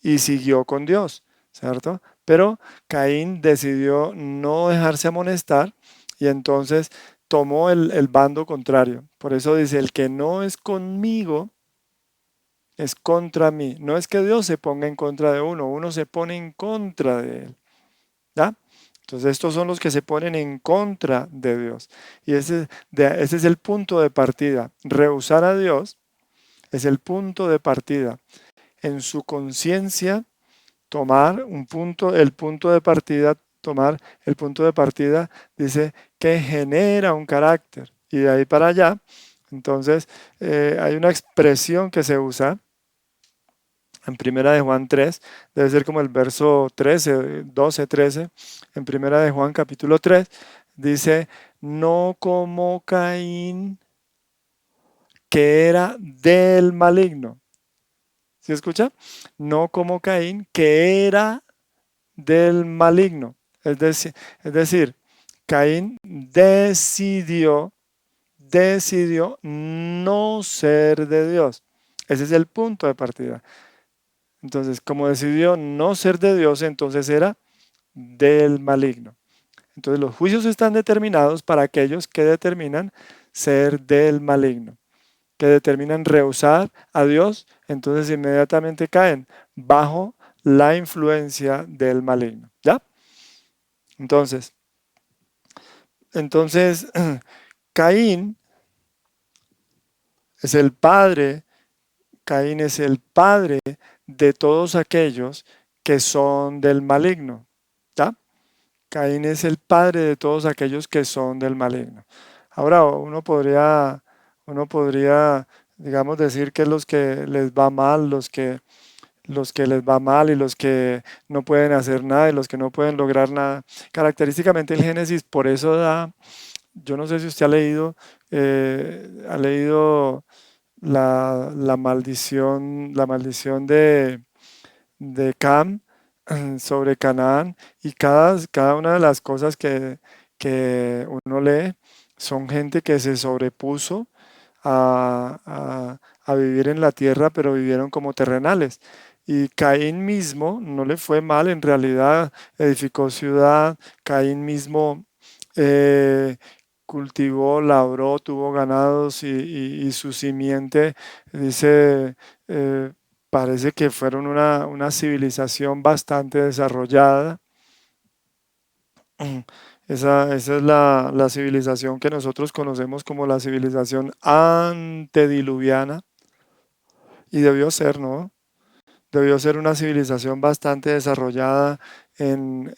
y siguió con Dios, ¿cierto? Pero Caín decidió no dejarse amonestar y entonces tomó el bando contrario. Por eso dice, el que no es conmigo es contra mí. No es que Dios se ponga en contra de uno se pone en contra de él. ¿Ya? Entonces estos son los que se ponen en contra de Dios. Y ese es el punto de partida. Rehusar a Dios es el punto de partida. En su conciencia, tomar el punto de partida dice que genera un carácter. Y de ahí para allá, entonces hay una expresión que se usa en Primera de Juan 3, debe ser como el verso 13, 12, 13, en Primera de Juan capítulo 3, dice, no como Caín, que era del maligno. ¿Sí escucha? No como Caín, que era del maligno. Es decir, Caín decidió no ser de Dios. Ese es el punto de partida. Entonces, como decidió no ser de Dios, entonces era del maligno. Entonces, los juicios están determinados para aquellos que determinan ser del maligno, que determinan rehusar a Dios, entonces inmediatamente caen bajo la influencia del maligno. ¿Ya? Entonces Caín es el padre de todos aquellos que son del maligno. ¿Ya? Caín es el padre de todos aquellos que son del maligno. Ahora, uno podría, digamos, decir que los que les va mal, los que les va mal y los que no pueden hacer nada y los que no pueden lograr nada. Característicamente el Génesis, por eso yo no sé si usted ha leído la maldición de Cam sobre Canaán y cada una de las cosas que uno lee Son gente que se sobrepuso a vivir en la tierra, pero vivieron como terrenales. Y Caín mismo no le fue mal, en realidad edificó ciudad, Caín mismo eh, cultivó, labró, tuvo ganados y su simiente, dice, parece que fueron una civilización bastante desarrollada. Esa es la civilización que nosotros conocemos como la civilización antediluviana, y debió ser, ¿no? Debió ser una civilización bastante desarrollada en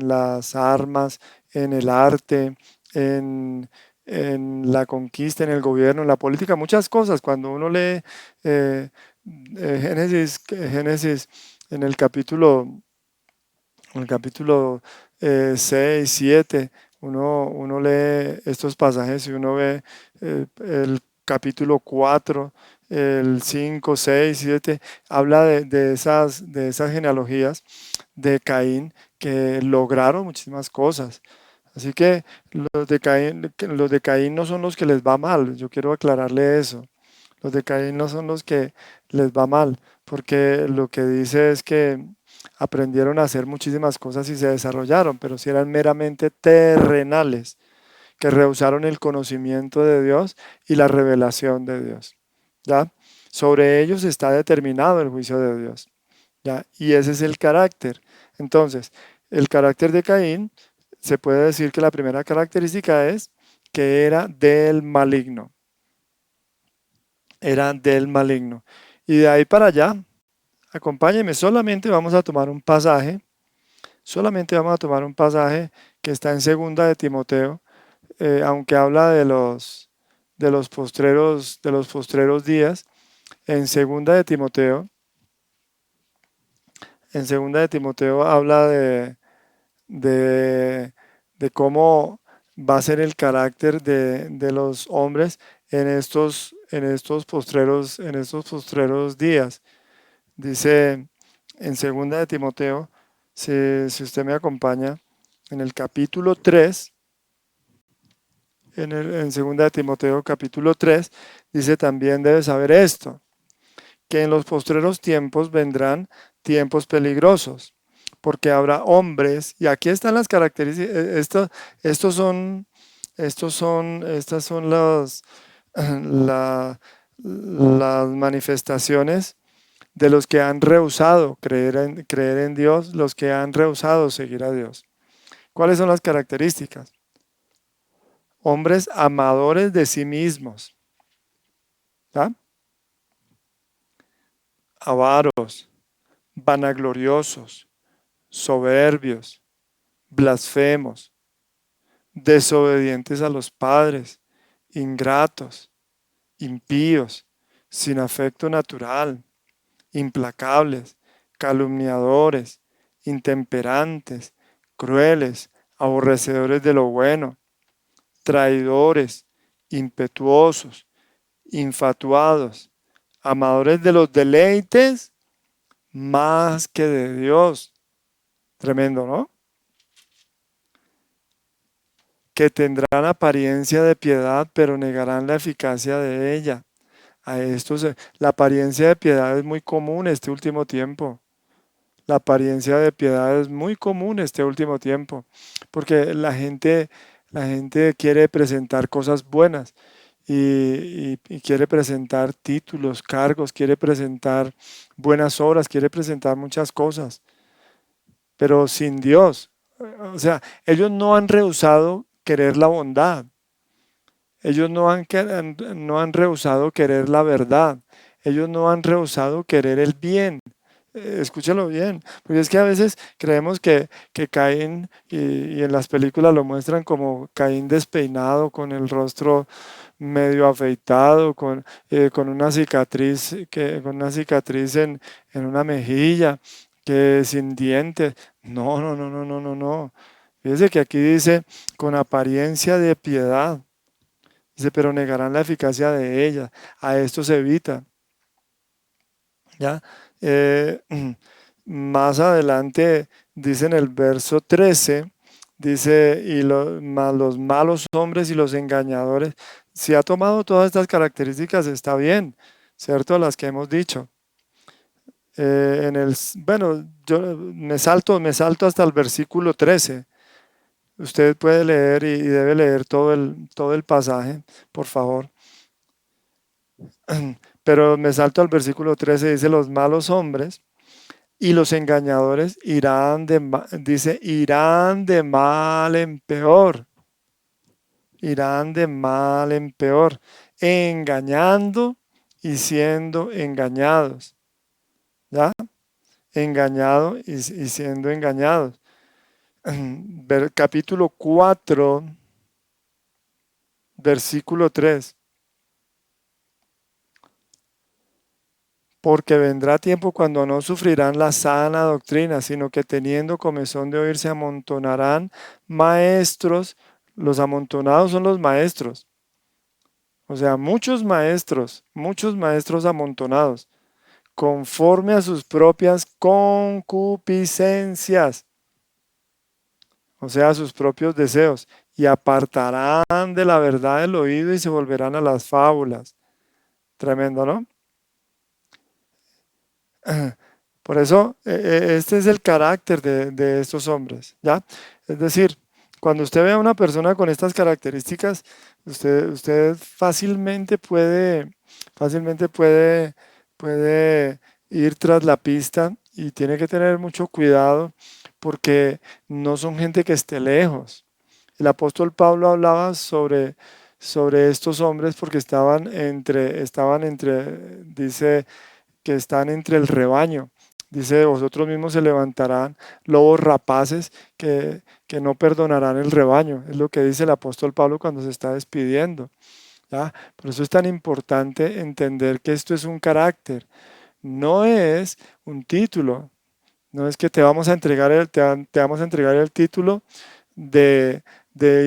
las armas, en el arte, en la conquista, en el gobierno, en la política, muchas cosas. Cuando uno lee eh, Génesis en el capítulo 6, 7, uno lee estos pasajes y uno ve el capítulo 4, el 5, 6, 7, habla de esas genealogías de Caín que lograron muchísimas cosas. Así que los de Caín no son los que les va mal, yo quiero aclararle eso. Los de Caín no son los que les va mal, porque lo que dice es que aprendieron a hacer muchísimas cosas y se desarrollaron, pero si eran meramente terrenales, que rehusaron el conocimiento de Dios y la revelación de Dios. ¿Ya? Sobre ellos está determinado el juicio de Dios. ¿Ya? Y ese es el carácter. Entonces, el carácter de Caín, se puede decir que la primera característica es que era del maligno. Era del maligno. Y de ahí para allá, acompáñenme, solamente vamos a tomar un pasaje que está en segunda de Timoteo, aunque habla de los postreros días. En segunda de Timoteo habla de, de cómo va a ser el carácter de los hombres en estos postreros días. Dice en segunda de Timoteo, si usted me acompaña, en el capítulo 3, en segunda de Timoteo capítulo 3, dice: también debes saber esto, que en los postreros tiempos vendrán tiempos peligrosos, porque habrá hombres, y aquí están las características, estas son las manifestaciones de los que han rehusado creer en Dios, los que han rehusado seguir a Dios. ¿Cuáles son las características? Hombres amadores de sí mismos, ¿tá? Avaros, vanagloriosos, soberbios, blasfemos, desobedientes a los padres, ingratos, impíos, sin afecto natural, implacables, calumniadores, intemperantes, crueles, aborrecedores de lo bueno, traidores, impetuosos, infatuados, amadores de los deleites más que de Dios. Tremendo, ¿no? Que tendrán apariencia de piedad, pero negarán la eficacia de ella. La apariencia de piedad es muy común este último tiempo. La apariencia de piedad es muy común este último tiempo, porque la gente quiere presentar cosas buenas y quiere presentar títulos, cargos, quiere presentar buenas obras, quiere presentar muchas cosas, pero sin Dios. O sea, ellos no han rehusado querer la bondad. Ellos no han rehusado querer la verdad. Ellos no han rehusado querer el bien. Escúchalo bien, porque es que a veces creemos que Caín, y en las películas lo muestran como Caín despeinado, con el rostro medio afeitado, con una cicatriz, en una mejilla, que sin dientes. No, no, no, no, no, no, no. Fíjese que aquí dice con apariencia de piedad. Dice, pero negarán la eficacia de ella. A esto se evita. ¿Ya? Más adelante dice en el verso 13, dice, más los malos hombres y los engañadores. Si ha tomado todas estas características, está bien, ¿cierto? Las que hemos dicho. Bueno, yo me salto hasta el versículo 13. Usted puede leer y debe leer todo el pasaje, por favor. Pero me salto al versículo 13, dice, los malos hombres y los engañadores irán de mal en peor. Irán de mal en peor, engañando y siendo engañados. ¿Ya? Engañado y siendo engañados. Capítulo 4, versículo 3. Porque vendrá tiempo cuando no sufrirán la sana doctrina, sino que teniendo comezón de oír se amontonarán maestros. Los amontonados son los maestros. O sea, muchos maestros amontonados, conforme a sus propias concupiscencias, o sea, a sus propios deseos, y apartarán de la verdad el oído y se volverán a las fábulas. Tremendo, ¿no? Por eso, este es el carácter de estos hombres, ¿ya? Es decir, cuando usted ve a una persona con estas características, usted fácilmente puede ir tras la pista y tiene que tener mucho cuidado porque no son gente que esté lejos. El apóstol Pablo hablaba sobre estos hombres porque dice que están entre el rebaño. Dice, vosotros mismos se levantarán lobos rapaces que no perdonarán el rebaño. Es lo que dice el apóstol Pablo cuando se está despidiendo. ¿Ya? Por eso es tan importante entender que esto es un carácter. No es un título. No es que te vamos a entregar el título de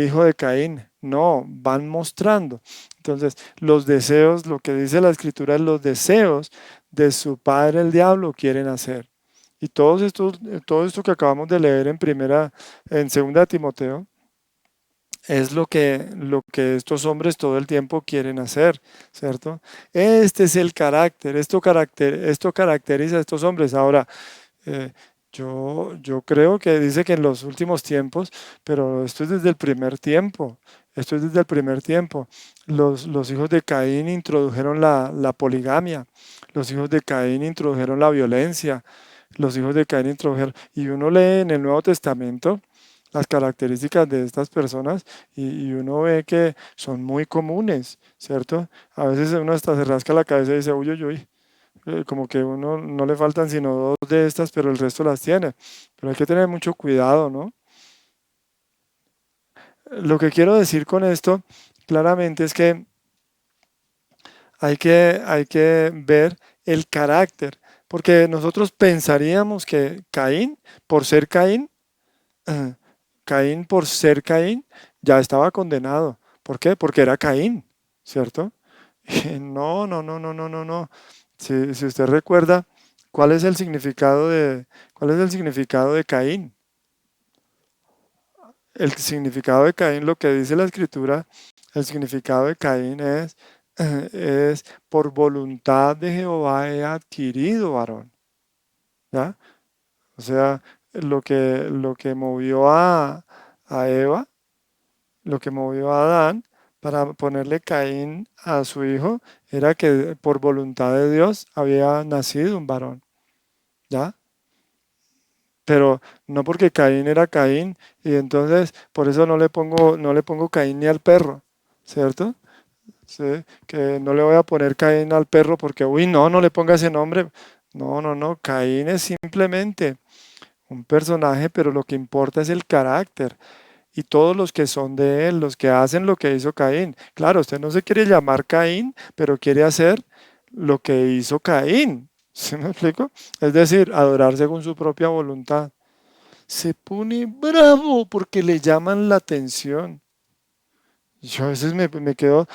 hijo de Caín. No, van mostrando. Entonces, los deseos, lo que dice la escritura es los deseos de su padre el diablo quieren hacer. Y todo esto que acabamos de leer en 2 Timoteo, es lo que estos hombres todo el tiempo quieren hacer, ¿cierto? Este es el carácter, esto caracteriza a estos hombres. Ahora, yo creo que dice que en los últimos tiempos, pero esto es desde el primer tiempo. Los hijos de Caín introdujeron la poligamia. Los hijos de Caín introdujeron la violencia. Los hijos de Caín introdujeron. Y uno lee en el Nuevo Testamento las características de estas personas y uno ve que son muy comunes, ¿cierto? A veces uno hasta se rasca la cabeza y dice, uy, uy, uy. Como que uno no le faltan sino 2 de estas, pero el resto las tiene. Pero hay que tener mucho cuidado, ¿no? Lo que quiero decir con esto claramente es que hay que ver el carácter, porque nosotros pensaríamos que Caín, por ser Caín, ya estaba condenado. ¿Por qué? Porque era Caín, ¿cierto? No, no, no, no, no, no, no. Si usted recuerda, ¿cuál es el significado de Caín? El significado de Caín, lo que dice la escritura, el significado de Caín es por voluntad de Jehová he adquirido varón. ¿Ya? O sea, lo que movió a Eva, lo que movió a Adán para ponerle Caín a su hijo, era que por voluntad de Dios había nacido un varón. ¿Ya? Pero no porque Caín era Caín y entonces por eso no le pongo Caín ni al perro, ¿cierto? ¿Sí? Que no le voy a poner Caín al perro porque, uy, no le ponga ese nombre. No, no, no, Caín es simplemente un personaje, pero lo que importa es el carácter. Y todos los que son de él, los que hacen lo que hizo Caín. Claro, usted no se quiere llamar Caín, pero quiere hacer lo que hizo Caín. ¿Sí me explico? Es decir, adorar según su propia voluntad. Se pone bravo porque le llaman la atención. Yo a veces me quedo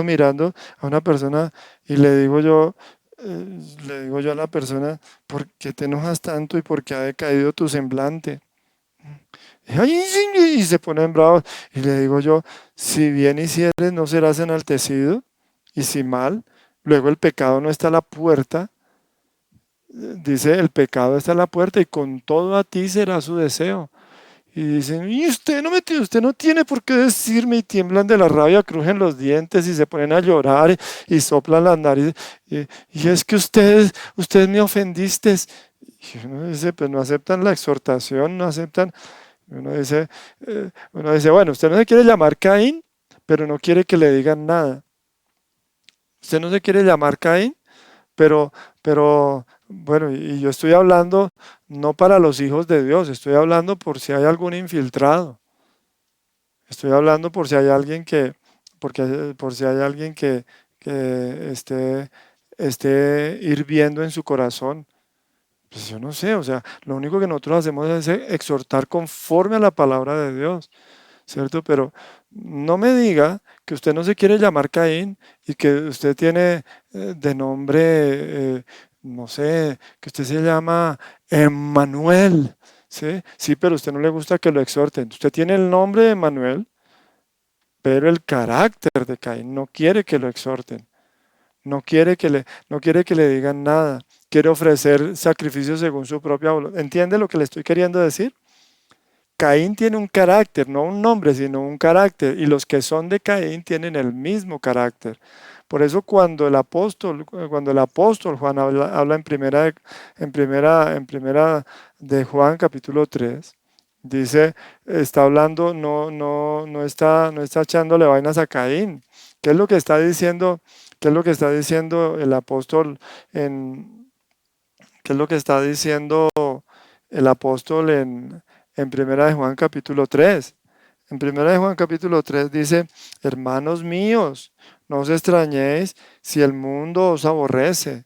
mirando a una persona y le digo yo a la persona, ¿por qué te enojas tanto y por qué ha decaído tu semblante? Y, "Ay, sí", y se ponen bravos. Y le digo yo, si bien hicieres, no serás enaltecido. Y si mal, luego el pecado no está a la puerta. Dice, el pecado está a la puerta y con todo a ti será su deseo. Y dicen, y usted no tiene por qué decirme, y tiemblan de la rabia, crujen los dientes y se ponen a llorar y soplan las narices. Y es que ustedes me ofendiste. Y uno dice, pues no aceptan la exhortación, no aceptan. Uno dice, bueno, usted no se quiere llamar Caín, pero no quiere que le digan nada. Usted no se quiere llamar Caín, pero bueno, y yo estoy hablando no para los hijos de Dios, estoy hablando por si hay algún infiltrado. Estoy hablando por si hay alguien por si hay alguien que esté hirviendo en su corazón. Pues yo no sé, o sea, lo único que nosotros hacemos es exhortar conforme a la palabra de Dios, ¿cierto? Pero no me diga que usted no se quiere llamar Caín y que usted tiene de nombre, no sé, que usted se llama Emmanuel, ¿sí? Sí, pero a usted no le gusta que lo exhorten. Usted tiene el nombre de Emmanuel, pero el carácter de Caín no quiere que lo exhorten. No quiere que le digan nada. Quiere ofrecer sacrificios según su propia voluntad. ¿Entiende lo que le estoy queriendo decir? Caín tiene un carácter, no un nombre, sino un carácter. Y los que son de Caín tienen el mismo carácter. Por eso cuando el apóstol Juan habla en primera de Juan capítulo 3, dice, está hablando, no está echándole vainas a Caín. ¿Qué es lo que está diciendo? ¿Qué es lo que está diciendo el apóstol qué es lo que está diciendo el apóstol en Primera de Juan capítulo 3? En Primera de Juan capítulo 3 dice, hermanos míos, no os extrañéis si el mundo os aborrece.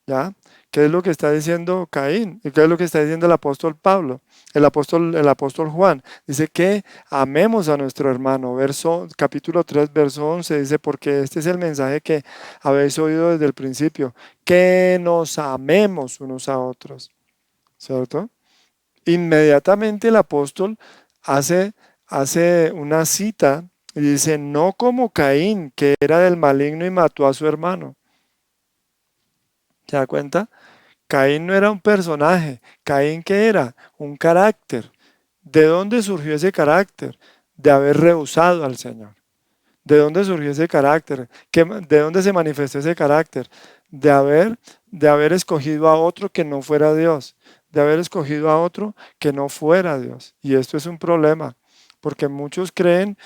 ¿Ya? ¿Qué es lo que está diciendo Caín? ¿Y qué es lo que está diciendo el apóstol Pablo? El apóstol Juan dice que amemos a nuestro hermano. Capítulo 3, verso 11 dice, porque este es el mensaje que habéis oído desde el principio, que nos amemos unos a otros. ¿Cierto? Inmediatamente el apóstol hace una cita y dice, no como Caín, que era del maligno y mató a su hermano. ¿Se da cuenta? Caín no era un personaje. ¿Caín qué era? Un carácter. ¿De dónde surgió ese carácter? De haber rehusado al Señor. ¿De dónde surgió ese carácter? ¿De dónde se manifestó ese carácter? De haber escogido a otro que no fuera Dios. De haber escogido a otro que no fuera Dios. Y esto es un problema, porque muchos creen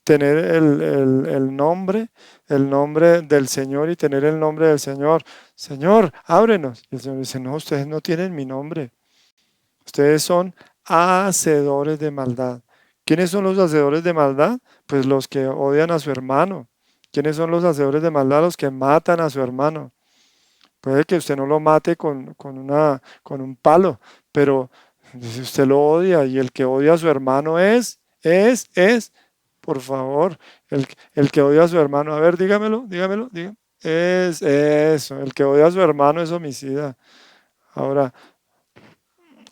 tener el nombre del Señor y tener el nombre del Señor. Señor, ábrenos. Y el Señor dice, no, ustedes no tienen mi nombre. Ustedes son hacedores de maldad. ¿Quiénes son los hacedores de maldad? Pues los que odian a su hermano. ¿Quiénes son los hacedores de maldad? Los que matan a su hermano. Puede que usted no lo mate con un palo, pero si usted lo odia y el que odia a su hermano por favor, el que odia a su hermano, a ver, dígamelo. Es eso, el que odia a su hermano es homicida. Ahora,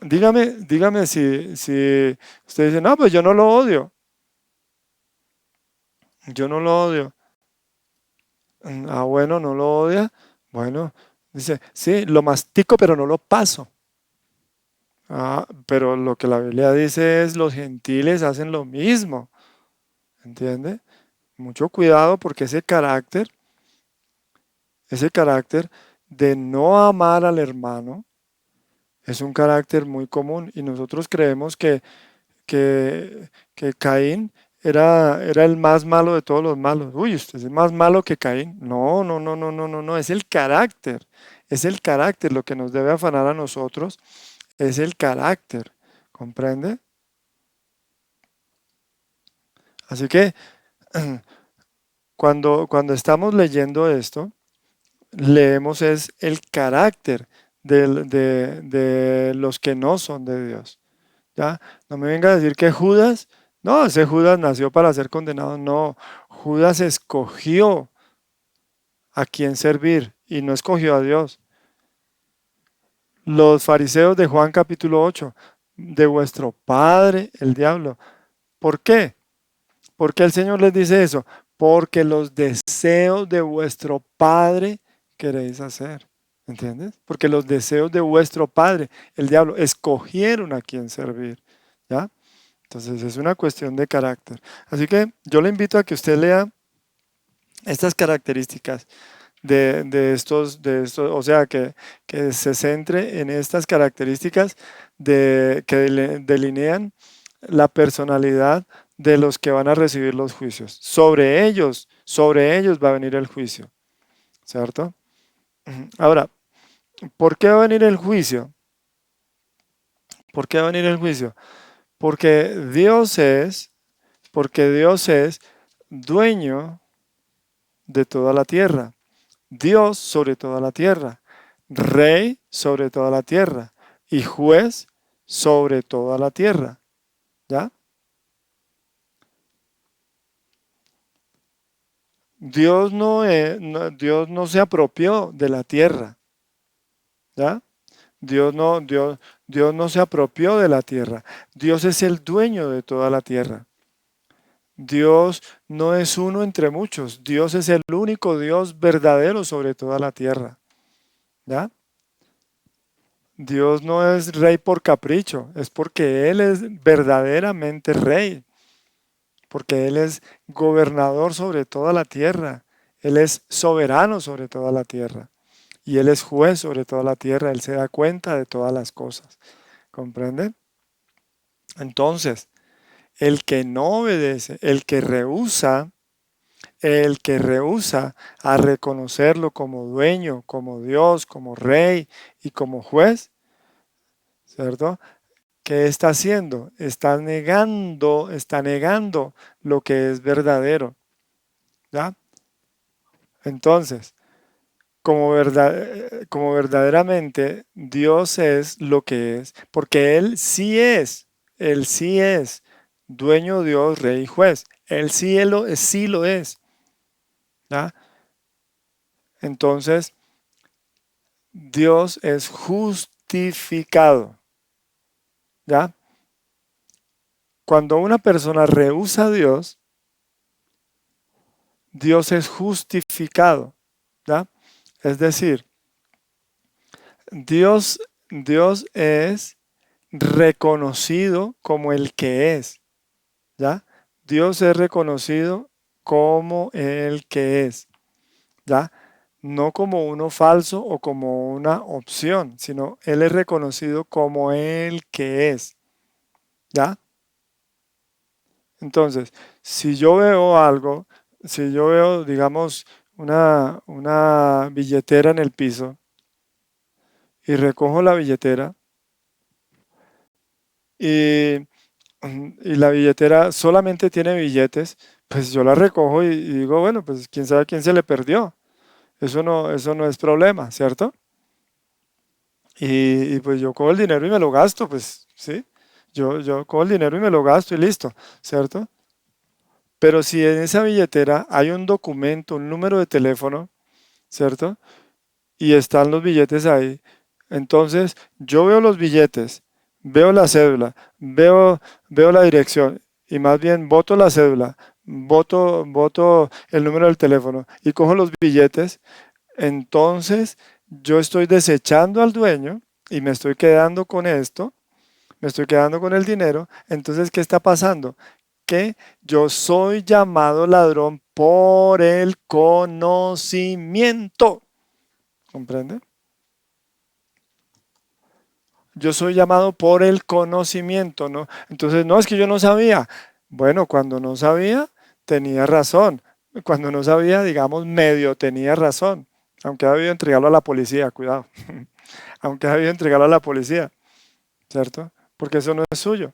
dígame si usted dice, no, pues yo no lo odio. Yo no lo odio. Ah, bueno, no lo odia. Bueno, dice, sí, lo mastico, pero no lo paso. Ah, pero lo que la Biblia dice es, los gentiles hacen lo mismo. ¿Entiende? Mucho cuidado porque ese carácter de no amar al hermano es un carácter muy común y nosotros creemos que Caín era el más malo de todos los malos. Uy, usted es más malo que Caín. No, no, es el carácter lo que nos debe afanar a nosotros, es el carácter, ¿comprende? Así que cuando estamos leyendo esto, leemos es el carácter de los que no son de Dios. ¿Ya? No me venga a decir que Judas, no, ese Judas nació para ser condenado. No, Judas escogió a quién servir y no escogió a Dios. Los fariseos de Juan capítulo 8 de vuestro padre, el diablo. ¿Por qué? ¿Por qué el Señor les dice eso? Porque los deseos de vuestro padre queréis hacer. ¿Entiendes? Porque los deseos de vuestro padre, el diablo, escogieron a quien servir. ¿Ya? Entonces es una cuestión de carácter. Así que yo le invito a que usted lea estas características de estos, o sea, que se centre en estas características que delinean la personalidad de los que van a recibir los juicios. Sobre ellos va a venir el juicio, ¿cierto? Ahora, ¿por qué va a venir el juicio? ¿Por qué va a venir el juicio? Porque Dios es dueño de toda la tierra. Dios sobre toda la tierra, rey sobre toda la tierra y juez sobre toda la tierra. ¿Ya? Dios no se apropió de la tierra. ¿Ya? Dios no se apropió de la tierra. Dios es el dueño de toda la tierra. Dios no es uno entre muchos. Dios es el único Dios verdadero sobre toda la tierra. ¿Ya? Dios no es rey por capricho, es porque Él es verdaderamente rey, porque Él es gobernador sobre toda la tierra, Él es soberano sobre toda la tierra y Él es juez sobre toda la tierra, Él se da cuenta de todas las cosas. ¿Comprende? Entonces, el que no obedece, el que rehúsa a reconocerlo como dueño, como Dios, como rey y como juez, ¿cierto? ¿Qué está haciendo? Está negando lo que es verdadero. ¿Ya? Entonces, como verdaderamente Dios es lo que es, porque Él sí es dueño, Dios, rey y juez. Él sí lo es. ¿Ya? Entonces, Dios es justificado. ¿Ya? Cuando una persona rehúsa a Dios, Dios es justificado. ¿Ya? Es decir, Dios es reconocido como el que es. ¿Ya? Dios es reconocido como el que es. ¿Ya? No como uno falso o como una opción, sino Él es reconocido como el que es. ¿Ya? Entonces, si yo veo algo, si yo veo, digamos, una billetera en el piso y recojo la billetera y la billetera solamente tiene billetes, pues yo la recojo y digo, bueno, pues quién sabe a quién se le perdió. Eso no es problema, ¿cierto? Y pues yo cojo el dinero y me lo gasto, pues sí. Yo cojo el dinero y me lo gasto y listo, ¿cierto? Pero si en esa billetera hay un documento, un número de teléfono, ¿cierto? Y están los billetes ahí. Entonces yo veo los billetes, veo la cédula, veo la dirección y más bien voto la cédula, voto el número del teléfono y cojo los billetes. Entonces yo estoy desechando al dueño y me estoy quedando con esto, me estoy quedando con el dinero. Entonces, ¿qué está pasando? Que yo soy llamado ladrón por el conocimiento. ¿Comprende? Yo soy llamado por el conocimiento, ¿no? Entonces, no, es que yo no sabía. Bueno, cuando no sabía, tenía razón. Cuando no sabía, digamos, medio tenía razón. Aunque ha debido entregarlo a la policía, cuidado. Aunque ha debido entregarlo a la policía, ¿cierto? Porque eso no es suyo,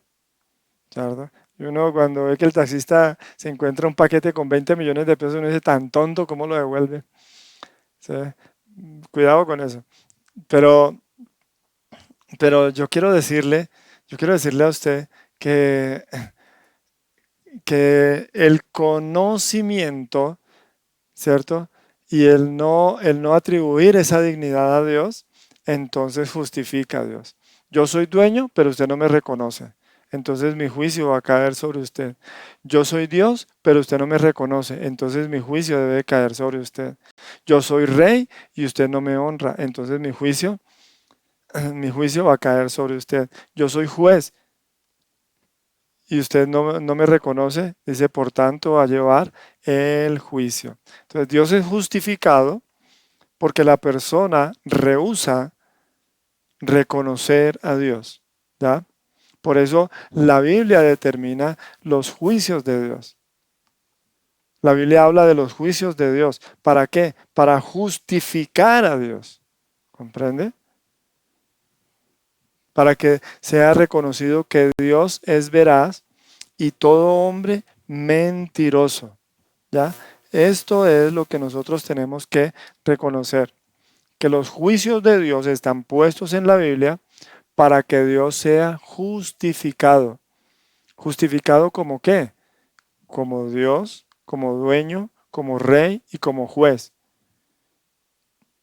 ¿cierto? Y uno cuando ve que el taxista se encuentra un paquete con 20 millones de pesos, uno dice, tan tonto, ¿cómo lo devuelve? ¿Sí? Cuidado con eso. Pero yo quiero decirle a usted que el conocimiento, ¿cierto? Y el no atribuir esa dignidad a Dios, entonces justifica a Dios. Yo soy dueño, pero usted no me reconoce. Entonces mi juicio va a caer sobre usted. Yo soy Dios, pero usted no me reconoce. Entonces mi juicio debe caer sobre usted. Yo soy rey y usted no me honra. Entonces mi juicio va a caer sobre usted. Yo soy juez y usted no me reconoce. Dice, por tanto, va a llevar el juicio. Entonces Dios es justificado porque la persona rehúsa reconocer a Dios. ¿Ya? Por eso la Biblia determina los juicios de Dios. La Biblia habla de los juicios de Dios. ¿Para qué? Para justificar a Dios. ¿Comprende? Para que sea reconocido que Dios es veraz y todo hombre mentiroso. ¿Ya? Esto es lo que nosotros tenemos que reconocer. Que los juicios de Dios están puestos en la Biblia para que Dios sea justificado. ¿Justificado como qué? Como Dios, como dueño, como rey y como juez.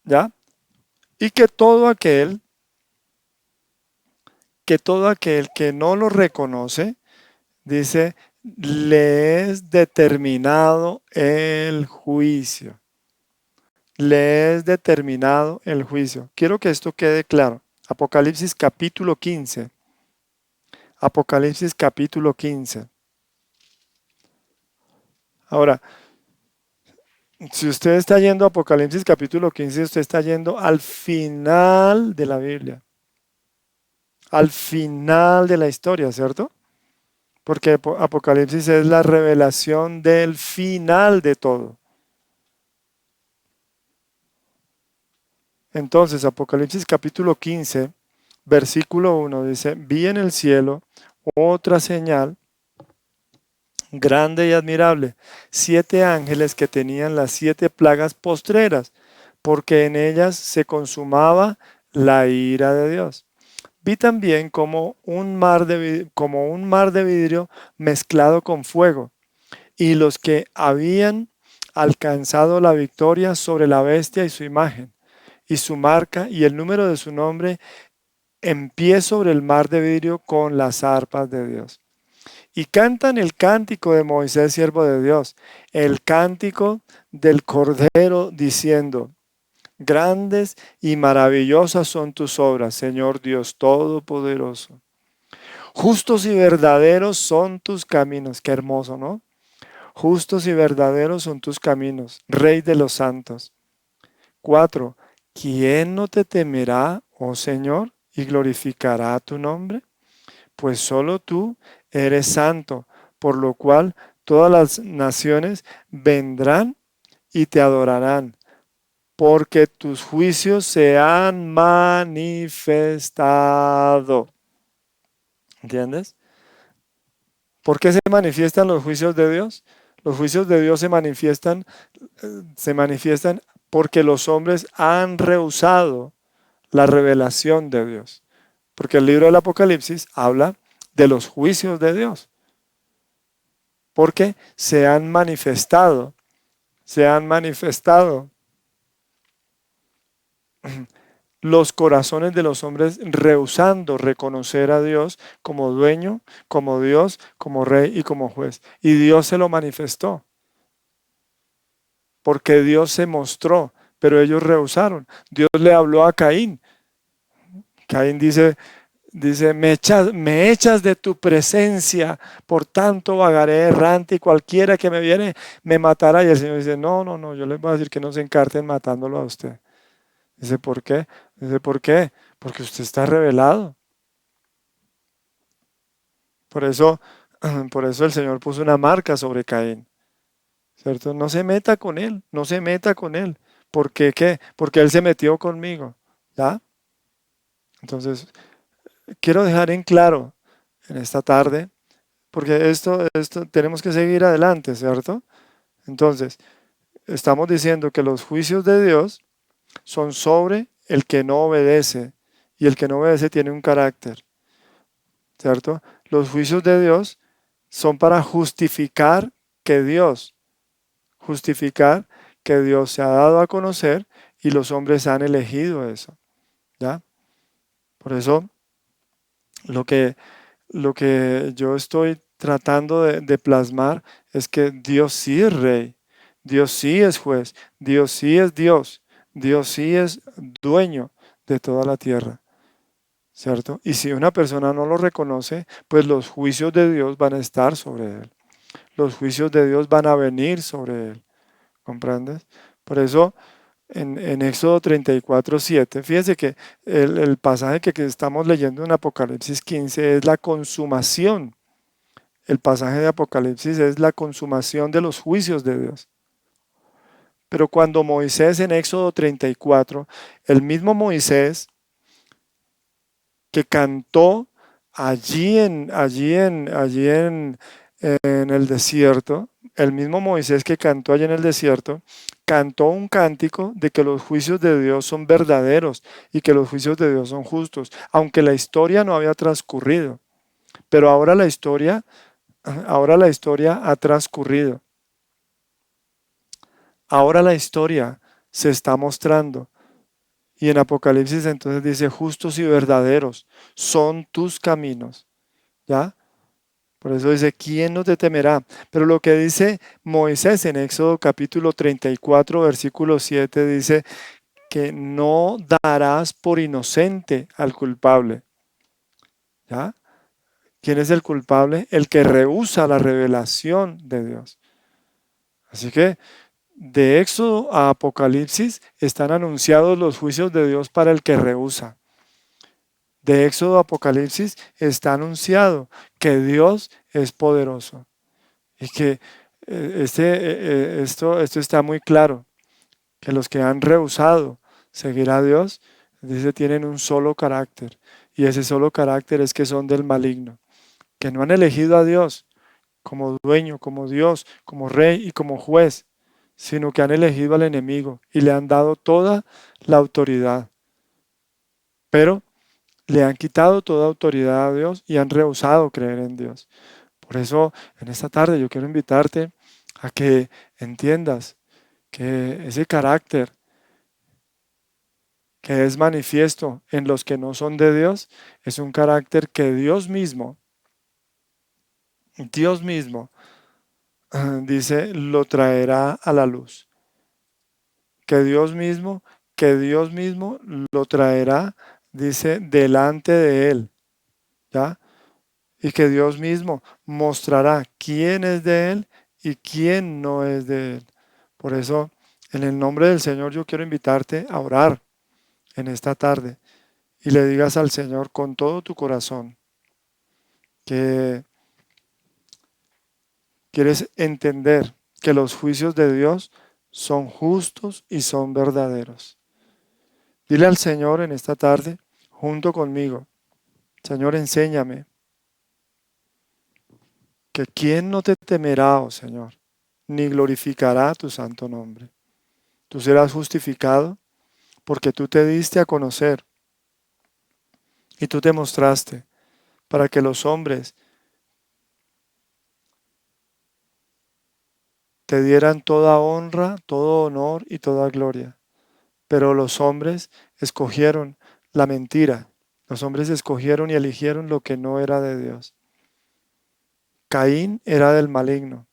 ¿Ya? Y que todo aquel que no lo reconoce, dice, le es determinado el juicio. Le es determinado el juicio. Quiero que esto quede claro. Apocalipsis capítulo 15. Apocalipsis capítulo 15. Ahora, si usted está yendo a Apocalipsis capítulo 15, usted está yendo al final de la Biblia. Al final de la historia, ¿cierto? Porque Apocalipsis es la revelación del final de todo. Entonces, Apocalipsis capítulo 15, versículo 1 dice, vi en el cielo otra señal grande y admirable, 7 ángeles que tenían las 7 plagas postreras, porque en ellas se consumaba la ira de Dios. Vi también como un mar de vidrio mezclado con fuego, y los que habían alcanzado la victoria sobre la bestia y su imagen, y su marca y el número de su nombre, en pie sobre el mar de vidrio con las arpas de Dios. Y cantan el cántico de Moisés, siervo de Dios, el cántico del Cordero, diciendo, grandes y maravillosas son tus obras, Señor Dios Todopoderoso. Justos y verdaderos son tus caminos. Qué hermoso, ¿no? Justos y verdaderos son tus caminos, Rey de los santos. 4. ¿Quién no te temerá, oh Señor, y glorificará tu nombre? Pues solo tú eres santo, por lo cual todas las naciones vendrán y te adorarán, porque tus juicios se han manifestado. ¿Entiendes? ¿Por qué se manifiestan los juicios de Dios? Los juicios de Dios se manifiestan porque los hombres han rehusado la revelación de Dios. Porque el libro del Apocalipsis habla de los juicios de Dios. Porque se han manifestado los corazones de los hombres rehusando reconocer a Dios como dueño, como Dios, como rey y como juez. Y Dios se lo manifestó. Porque Dios se mostró, pero ellos rehusaron. Dios le habló a Caín. Caín dice, me echas de tu presencia, por tanto vagaré errante y cualquiera que me viene me matará. Y el Señor dice, no, yo les voy a decir que no se encarten matándolo a usted. Dice, ¿por qué? Dice, ¿por qué? Porque usted está revelado. Por eso el Señor puso una marca sobre Caín. ¿Cierto? No se meta con él, no se meta con él. ¿Por qué? ¿Qué? Porque él se metió conmigo. ¿Ya? Entonces, quiero dejar en claro en esta tarde, porque esto tenemos que seguir adelante, ¿cierto? Entonces, estamos diciendo que los juicios de Dios son sobre el que no obedece, y el que no obedece tiene un carácter, ¿cierto? Los juicios de Dios son para justificar que Dios se ha dado a conocer y los hombres han elegido eso, ¿ya? Por eso Lo que, lo que yo estoy tratando de plasmar es que Dios sí es rey, Dios sí es juez, Dios sí es Dios, Dios sí es dueño de toda la tierra, ¿cierto? Y si una persona no lo reconoce, pues los juicios de Dios van a estar sobre él. Los juicios de Dios van a venir sobre él. ¿Comprendes? Por eso en Éxodo 34:7, fíjense que el pasaje que estamos leyendo en Apocalipsis 15 es la consumación. El pasaje de Apocalipsis es la consumación de los juicios de Dios. Pero cuando Moisés en Éxodo 34, el mismo Moisés que cantó en el desierto, el mismo Moisés que cantó allí en el desierto, cantó un cántico de que los juicios de Dios son verdaderos y que los juicios de Dios son justos, aunque la historia no había transcurrido. Pero ahora la historia ha transcurrido. Ahora la historia se está mostrando. Y en Apocalipsis entonces dice, justos y verdaderos son tus caminos. ¿Ya? Por eso dice, ¿quién no te temerá? Pero lo que dice Moisés en Éxodo capítulo 34, versículo 7, dice que no darás por inocente al culpable. ¿Ya? ¿Quién es el culpable? El que rehúsa la revelación de Dios. Así que de Éxodo a Apocalipsis están anunciados los juicios de Dios para el que rehúsa. De Éxodo a Apocalipsis está anunciado que Dios es poderoso y que esto está muy claro, que los que han rehusado seguir a Dios, dice, tienen un solo carácter, y ese solo carácter es que son del maligno, que no han elegido a Dios como dueño, como Dios, como rey y como juez, sino que han elegido al enemigo y le han dado toda la autoridad. Pero le han quitado toda autoridad a Dios y han rehusado creer en Dios. Por eso, en esta tarde yo quiero invitarte a que entiendas que ese carácter que es manifiesto en los que no son de Dios es un carácter que Dios mismo, dice, lo traerá a la luz. Que Dios mismo lo traerá, dice, delante de él. ¿Ya? Y que Dios mismo mostrará quién es de él y quién no es de él. Por eso, en el nombre del Señor, yo quiero invitarte a orar en esta tarde y le digas al Señor con todo tu corazón que quieres entender que los juicios de Dios son justos y son verdaderos. Dile al Señor en esta tarde, junto conmigo, Señor, enséñame que quién no te temerá, oh Señor, ni glorificará tu santo nombre. Tú serás justificado porque tú te diste a conocer y tú te mostraste para que los hombres te dieran toda honra, todo honor y toda gloria. Pero los hombres escogieron la mentira. Los hombres escogieron y eligieron lo que no era de Dios. Caín era del maligno.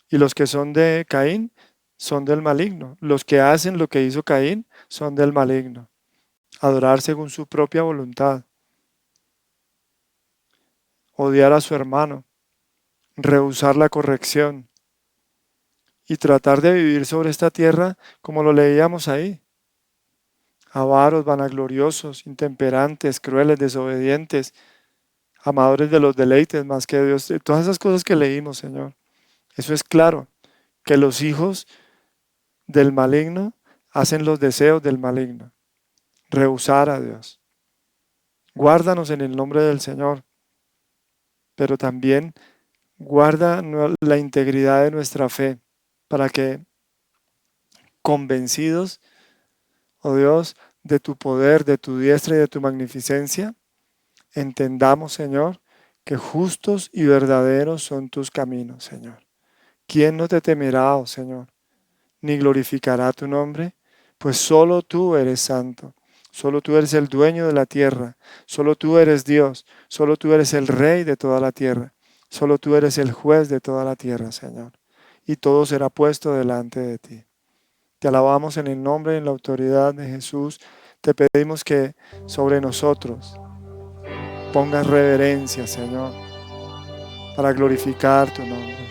Y los que son de Caín son del maligno. Los que hacen lo que hizo Caín son del maligno. Adorar según su propia voluntad. Odiar a su hermano. Rehusar la corrección. Y tratar de vivir sobre esta tierra como lo leíamos ahí. Avaros, vanagloriosos, intemperantes, crueles, desobedientes, amadores de los deleites más que de Dios. Todas esas cosas que leímos, Señor. Eso es claro, que los hijos del maligno hacen los deseos del maligno. Rehusar a Dios. Guárdanos en el nombre del Señor, pero también guarda la integridad de nuestra fe para que, convencidos, oh Dios, de tu poder, de tu diestra y de tu magnificencia, entendamos, Señor, que justos y verdaderos son tus caminos, Señor. ¿Quién no te temerá, oh Señor, ni glorificará tu nombre? Pues solo tú eres santo, Solo tú eres el dueño de la tierra. Solo tú eres Dios. Solo tú eres el rey de toda la tierra. Solo tú eres el juez de toda la tierra, Señor. Y todo será puesto delante de ti. Te alabamos en el nombre y en la autoridad de Jesús. Te pedimos que sobre nosotros pongas reverencia, Señor, para glorificar tu nombre.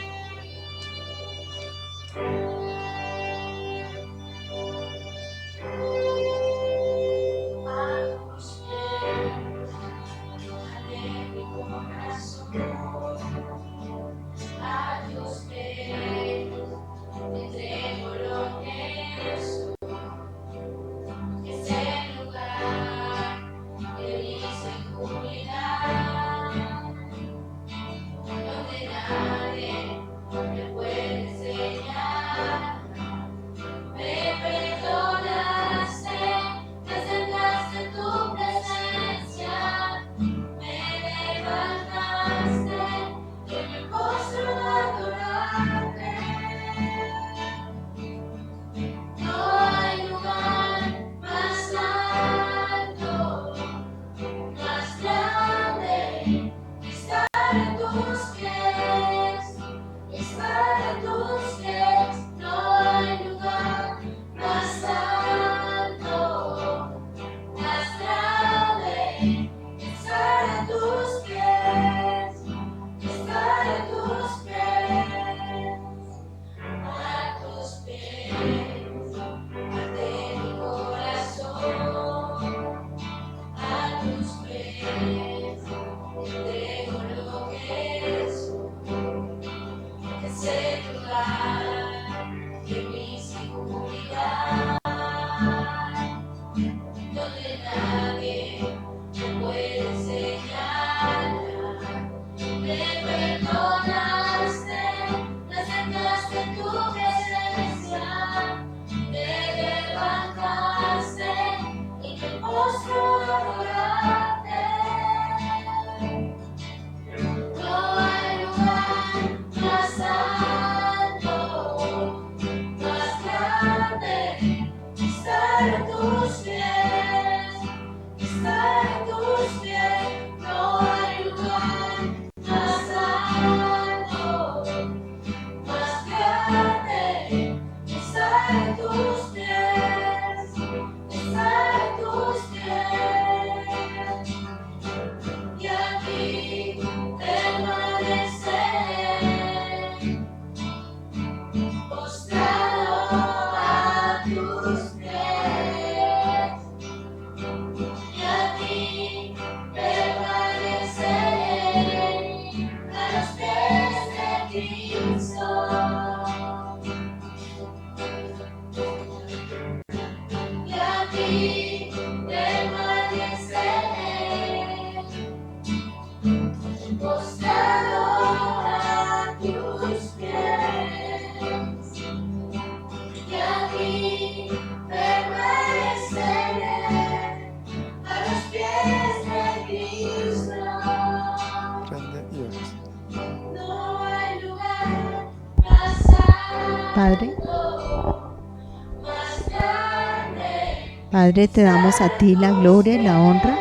Padre, te damos a ti la gloria y la honra.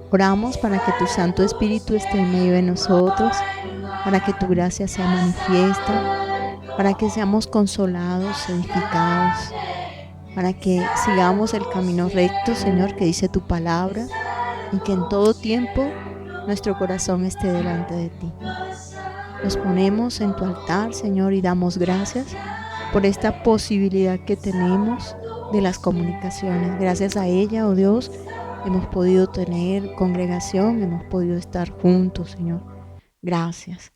Oramos para que tu Santo Espíritu esté en medio de nosotros, para que tu gracia sea manifiesta, para que seamos consolados, edificados, para que sigamos el camino recto, Señor, que dice tu palabra, y que en todo tiempo nuestro corazón esté delante de ti. Nos ponemos en tu altar, Señor, y damos gracias por esta posibilidad que tenemos de las comunicaciones. Gracias a ella, oh Dios, hemos podido tener congregación, hemos podido estar juntos, Señor. Gracias.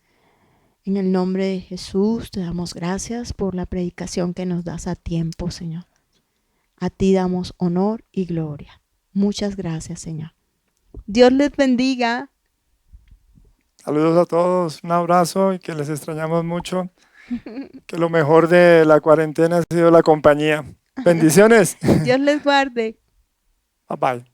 En el nombre de Jesús te damos gracias por la predicación que nos das a tiempo, Señor. A ti damos honor y gloria. Muchas gracias, Señor. Dios les bendiga. Saludos a todos, un abrazo y que les extrañamos mucho. Que lo mejor de la cuarentena ha sido la compañía. Bendiciones. Dios les guarde. Bye bye.